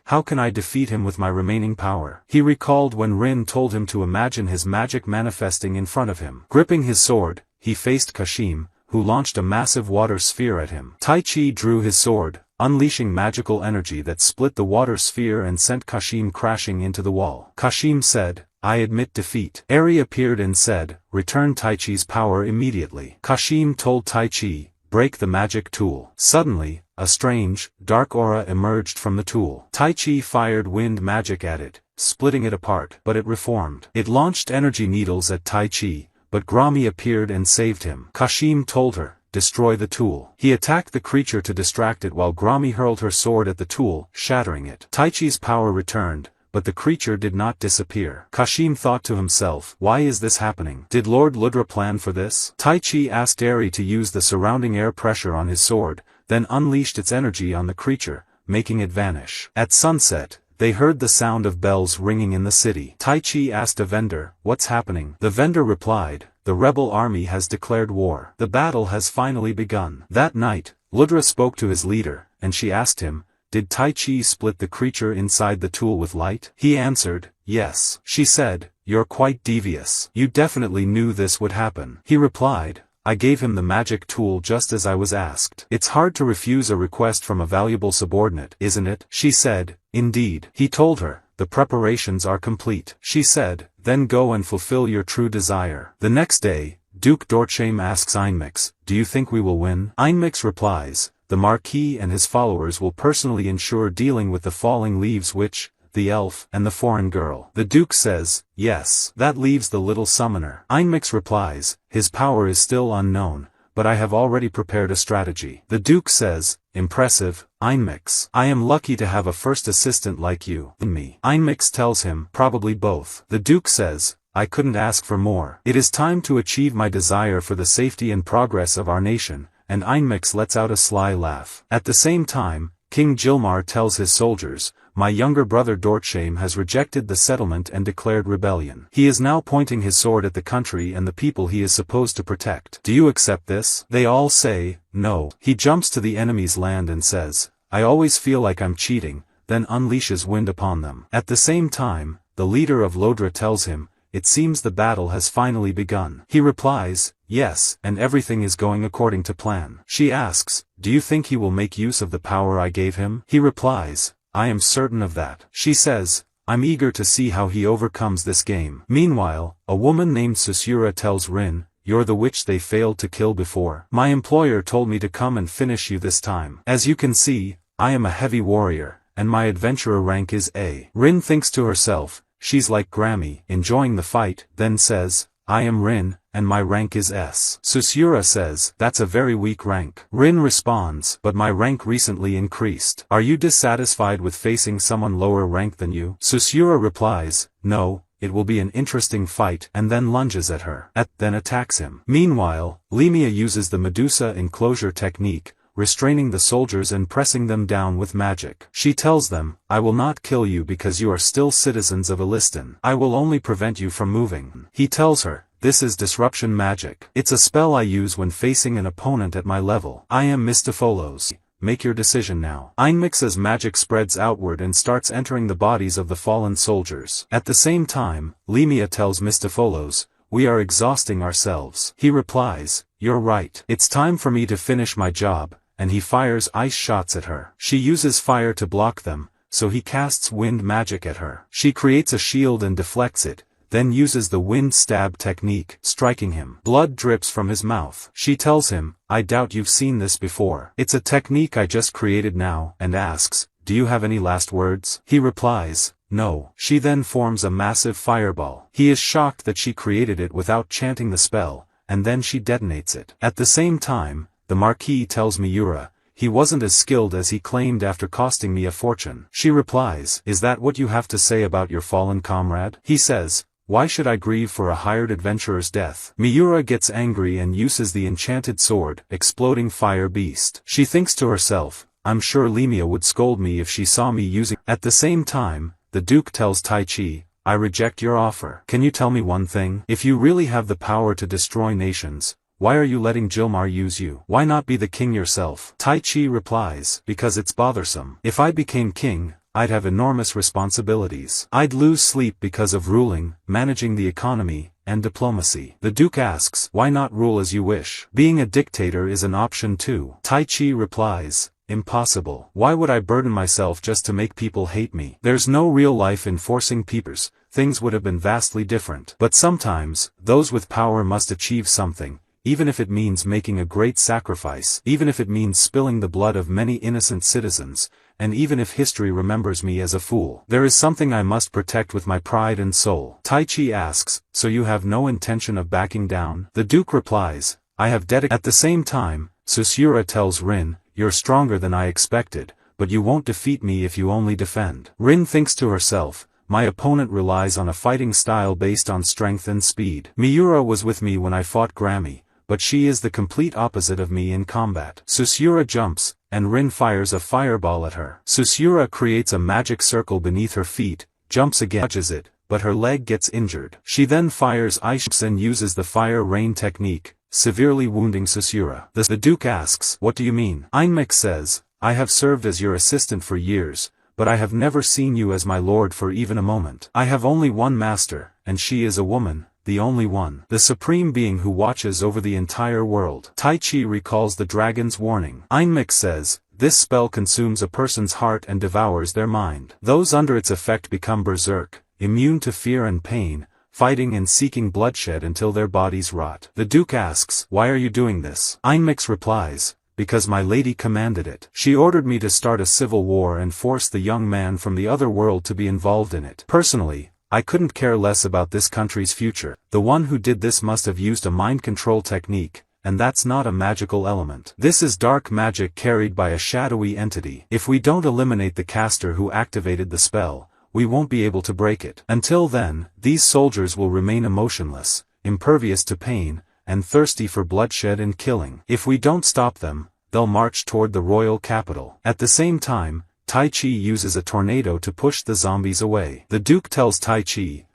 S1: How can I defeat him with my remaining power? He recalled when Rin told him to imagine his magic manifesting in front of him. Gripping his sword, he faced Kashim, who launched a massive water sphere at him. Taichi drew his sword, unleashing magical energy that split the water sphere and sent Kashim crashing into the wall. Kashim said, I admit defeat. Ariel appeared and said, return Taichi's power immediately. Kashim told Taichi, break the magic tool. Suddenly, a strange, dark aura emerged from the tool. Taichi fired wind magic at it, splitting it apart, but it reformed. It launched energy needles at Taichi, but Grami appeared and saved him. Kashim told her, destroy the tool. He attacked the creature to distract it while Grami hurled her sword at the tool, shattering it. Taichi's power returned, but the creature did not disappear. Kashim thought to himself, why is this happening? Did Lord Ludra plan for this? Taichi asked Ariel to use the surrounding air pressure on his sword, then unleashed its energy on the creature, making it vanish. At sunset, they heard the sound of bells ringing in the city. Tai Chi asked a vendor, "What's happening?" The vendor replied, "The rebel army has declared war. The battle has finally begun." That night, Ludra spoke to his leader, and she asked him, "Did Tai Chi split the creature inside the tool with light?" He answered, "Yes." She said, "You're quite devious. You definitely knew this would happen." He replied, "I gave him the magic tool just as I was asked." "It's hard to refuse a request from a valuable subordinate, isn't it?" She said, "Indeed." He told her, "The preparations are complete." She said, "Then go and fulfill your true desire." The next day, Duke Dortsham asks Einmix, "Do you think we will win?" Einmix replies, "The Marquis and his followers will personally ensure dealing with the falling leaves witch, the elf, and the foreign girl." The Duke says, "Yes." That leaves the little summoner. Einmix replies, "His power is still unknown, but I have already prepared a strategy." The Duke says, "Impressive, Einmix. I am lucky to have a first assistant like you." Me. Einmix tells him, "Probably both." The Duke says, "I couldn't ask for more. It is time to achieve my desire for the safety and progress of our nation," and Einmix lets out a sly laugh. At the same time, King Gilmar tells his soldiers, "My younger brother Dortsham has rejected the settlement and declared rebellion. He is now pointing his sword at the country and the people he is supposed to protect. Do you accept this?" They all say, "No." He jumps to the enemy's land and says, "I always feel like I'm cheating," then unleashes wind upon them. At the same time, the leader of Lodra tells him, "It seems the battle has finally begun." He replies, "Yes, and everything is going according to plan." She asks, "Do you think he will make use of the power I gave him?" He replies, "I am certain of that." She says, "I'm eager to see how he overcomes this game." Meanwhile, a woman named Susura tells Rin, "You're the witch they failed to kill before. My employer told me to come and finish you this time. As you can see, I am a heavy warrior, and my adventurer rank is A." Rin thinks to herself, "She's like Grammy, enjoying the fight," then says, "I am Rin, and my rank is S." Susura says, "That's a very weak rank." Rin responds, "But my rank recently increased. Are you dissatisfied with facing someone lower rank than you?" Susura replies, "No, it will be an interesting fight," and then lunges at her. Then attacks him. Meanwhile, Limia uses the Medusa enclosure technique, restraining the soldiers and pressing them down with magic. She tells them, "I will not kill you because you are still citizens of Elistan. I will only prevent you from moving." He tells her, "This is disruption magic. It's a spell I use when facing an opponent at my level. I am Mistopholos. Make your decision now." Einmix's magic spreads outward and starts entering the bodies of the fallen soldiers. At the same time, Limia tells Mistopholos, "We are exhausting ourselves." He replies, "You're right. It's time for me to finish my job," and he fires ice shots at her. She uses fire to block them, so he casts wind magic at her. She creates a shield and deflects it, then uses the wind stab technique, striking him. Blood drips from his mouth. She tells him, "I doubt you've seen this before. It's a technique I just created now," and asks, "Do you have any last words?" He replies, "No." She then forms a massive fireball. He is shocked that she created it without chanting the spell, and then she detonates it. At the same time, the Marquis tells Miura, "He wasn't as skilled as he claimed after costing me a fortune." She replies, "Is that what you have to say about your fallen comrade?" He says, "Why should I grieve for a hired adventurer's death?" Miura gets angry and uses the enchanted sword, exploding fire beast. She thinks to herself, "I'm sure Limia would scold me if she saw me using." At the same time, the Duke tells Tai Chi, "I reject your offer. Can you tell me one thing? If you really have the power to destroy nations, why are you letting Gilmar use you? Why not be the king yourself?" Tai Chi replies, "Because it's bothersome. If I became king, I'd have enormous responsibilities. I'd lose sleep because of ruling, managing the economy, and diplomacy." The Duke asks, "Why not rule as you wish? Being a dictator is an option too." Tai Chi replies, "Impossible. Why would I burden myself just to make people hate me? There's no real life in forcing peoples. Things would have been vastly different. But sometimes, those with power must achieve something, even if it means making a great sacrifice, even if it means spilling the blood of many innocent citizens, and even if history remembers me as a fool. There is something I must protect with my pride and soul." Tai Chi asks, "So you have no intention of backing down?" The Duke replies, "I have dedicated." At the same time, Susura tells Rin, "You're stronger than I expected, but you won't defeat me if you only defend." Rin thinks to herself, "My opponent relies on a fighting style based on strength and speed. Miura was with me when I fought Grammy, but she is the complete opposite of me in combat." Susura jumps, and Rin fires a fireball at her. Susura creates a magic circle beneath her feet, jumps again, touches it, but her leg gets injured. She then fires ice and uses the fire rain technique, severely wounding Susura. The Duke asks, "What do you mean?" Animecaps says, "I have served as your assistant for years, but I have never seen you as my lord for even a moment. I have only one master, and she is a woman, the only one. The supreme being who watches over the entire world." Tai Chi recalls the dragon's warning. Animecaps says, "This spell consumes a person's heart and devours their mind. Those under its effect become berserk, immune to fear and pain, fighting and seeking bloodshed until their bodies rot." The Duke asks, "Why are you doing this?" Animecaps replies, "Because my lady commanded it. She ordered me to start a civil war and force the young man from the other world to be involved in it. Personally, I couldn't care less about this country's future. The one who did this must have used a mind control technique, and that's not a magical element. This is dark magic carried by a shadowy entity. If we don't eliminate the caster who activated the spell, we won't be able to break it. Until then, these soldiers will remain emotionless, impervious to pain, and thirsty for bloodshed and killing. If we don't stop them, they'll march toward the royal capital." At the same time, Tai Chi uses a tornado to push the zombies away. The Duke tells Tai Chi,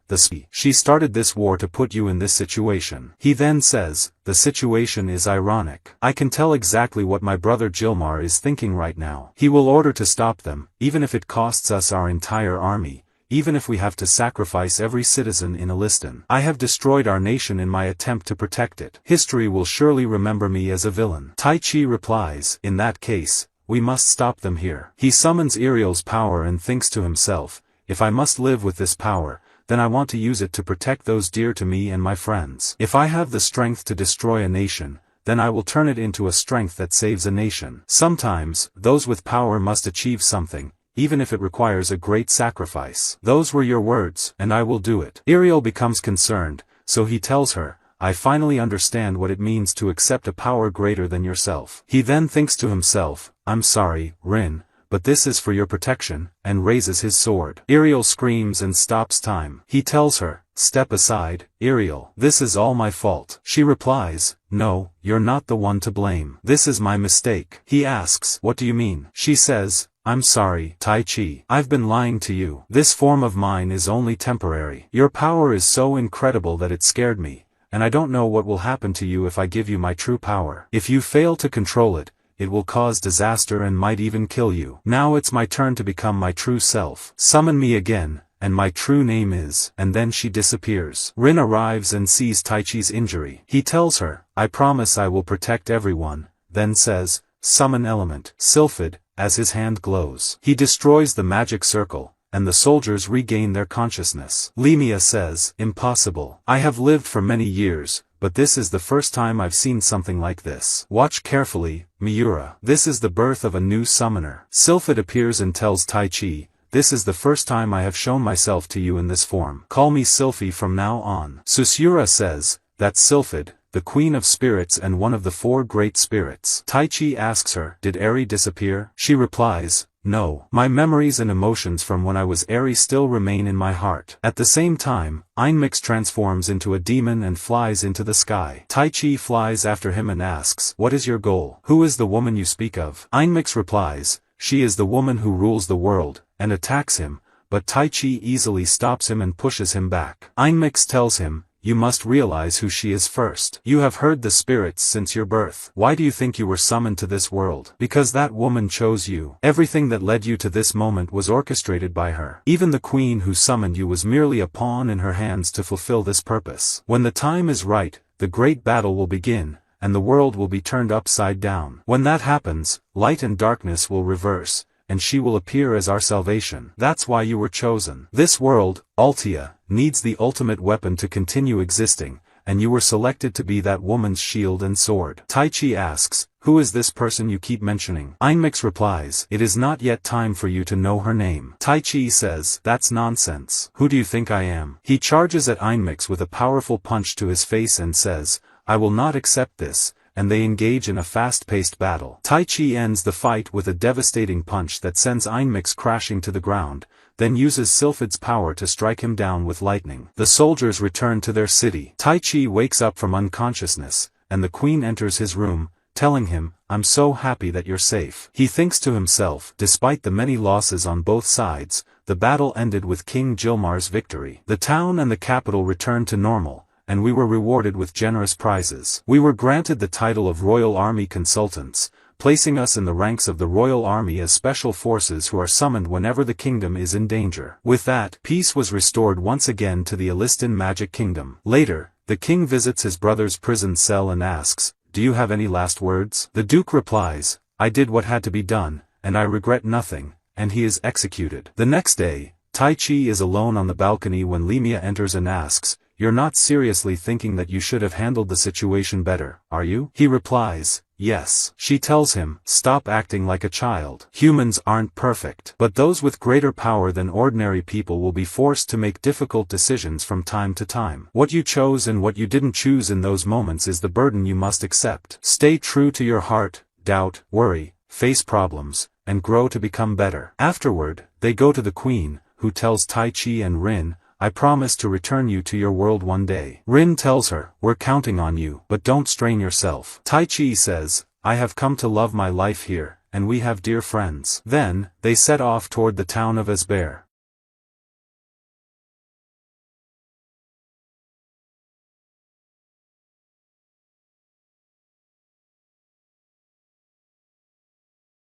S1: "She started this war to put you in this situation." He then says, "The situation is ironic. I can tell exactly what my brother Gilmar is thinking right now. He will order to stop them, even if it costs us our entire army, even if we have to sacrifice every citizen in Alistan. I have destroyed our nation in my attempt to protect it. History will surely remember me as a villain." Tai Chi replies, "In that case, we must stop them here." He summons Ariel's power and thinks to himself, "If I must live with this power, then I want to use it to protect those dear to me and my friends. If I have the strength to destroy a nation, then I will turn it into a strength that saves a nation. Sometimes, those with power must achieve something, even if it requires a great sacrifice. Those were your words, and I will do it." Ariel becomes concerned, so he tells her, "I finally understand what it means to accept a power greater than yourself." He then thinks to himself, "I'm sorry, Rin, but this is for your protection," and raises his sword. Ariel screams and stops time. He tells her, "Step aside, Ariel. This is all my fault." She replies, "No, you're not the one to blame. This is my mistake." He asks, "What do you mean?" She says, "I'm sorry, Tai Chi. I've been lying to you. This form of mine is only temporary. Your power is so incredible that it scared me, and I don't know what will happen to you if I give you my true power. If you fail to control it, it will cause disaster and might even kill you. Now it's my turn to become my true self. Summon me again, and my true name is..." And then she disappears. Rin arrives and sees Tai Chi's injury. He tells her, "I promise I will protect everyone," then says, "Summon element." Sylphid, as his hand glows. He destroys the magic circle, and the soldiers regain their consciousness. Limia says, "Impossible. I have lived for many years, but this is the first time I've seen something like this. Watch carefully, Miura. This is the birth of a new summoner." Sylphid appears and tells Tai Chi, "This is the first time I have shown myself to you in this form. Call me Sylphie from now on." Susura says, "That's Sylphid, the queen of spirits and one of the 4 great spirits." Tai Chi asks her, "Did Eri disappear?" She replies, "No. My memories and emotions from when I was Eri still remain in my heart." At the same time, Animecaps transforms into a demon and flies into the sky. Tai Chi flies after him and asks, "What is your goal? Who is the woman you speak of?" Animecaps replies, "She is the woman who rules the world," and attacks him, but Tai Chi easily stops him and pushes him back. Animecaps tells him, "You must realize who she is first. You have heard the spirits since your birth. Why do you think you were summoned to this world? Because that woman chose you. Everything that led you to this moment was orchestrated by her. Even the queen who summoned you was merely a pawn in her hands to fulfill this purpose. When the time is right, the great battle will begin, and the world will be turned upside down. When that happens, light and darkness will reverse, and she will appear as our salvation. That's why you were chosen. This world, Altia, needs the ultimate weapon to continue existing, and you were selected to be that woman's shield and sword." Tai Chi asks, "Who is this person you keep mentioning?" Animecaps replies, "It is not yet time for you to know her name." Tai Chi says, "That's nonsense. Who do you think I am?" He charges at Animecaps with a powerful punch to his face and says, "I will not accept this," and they engage in a fast-paced battle. Tai Chi ends the fight with a devastating punch that sends Animecaps crashing to the ground, then uses Sylphid's power to strike him down with lightning. The soldiers return to their city. Tai Chi wakes up from unconsciousness, and the queen enters his room, telling him, I'm so happy that you're safe. He thinks to himself, despite the many losses on both sides, the battle ended with King Jilmar's victory. The town and the capital returned to normal, and we were rewarded with generous prizes. We were granted the title of Royal Army Consultants, placing us in the ranks of the Royal Army as special forces who are summoned whenever the kingdom is in danger. With that, peace was restored once again to the Alistan Magic Kingdom. Later, the king visits his brother's prison cell and asks, "Do you have any last words?" The Duke replies, "I did what had to be done, and I regret nothing," and he is executed. The next day, Tai Chi is alone on the balcony when Limia enters and asks, "You're not seriously thinking that you should have handled the situation better, are you?" He replies, "Yes." She tells him, "Stop acting like a child. Humans aren't perfect. But those with greater power than ordinary people will be forced to make difficult decisions from time to time. What you chose and what you didn't choose in those moments is the burden you must accept. Stay true to your heart, doubt, worry, face problems, and grow to become better." Afterward, they go to the queen, who tells Tai Chi and Rin, "I promise to return you to your world one day." Rin tells her, "We're counting on you, but don't strain yourself." Tai Chi says, "I have come to love my life here, and we have dear friends." Then, they set off toward the town of Esbear.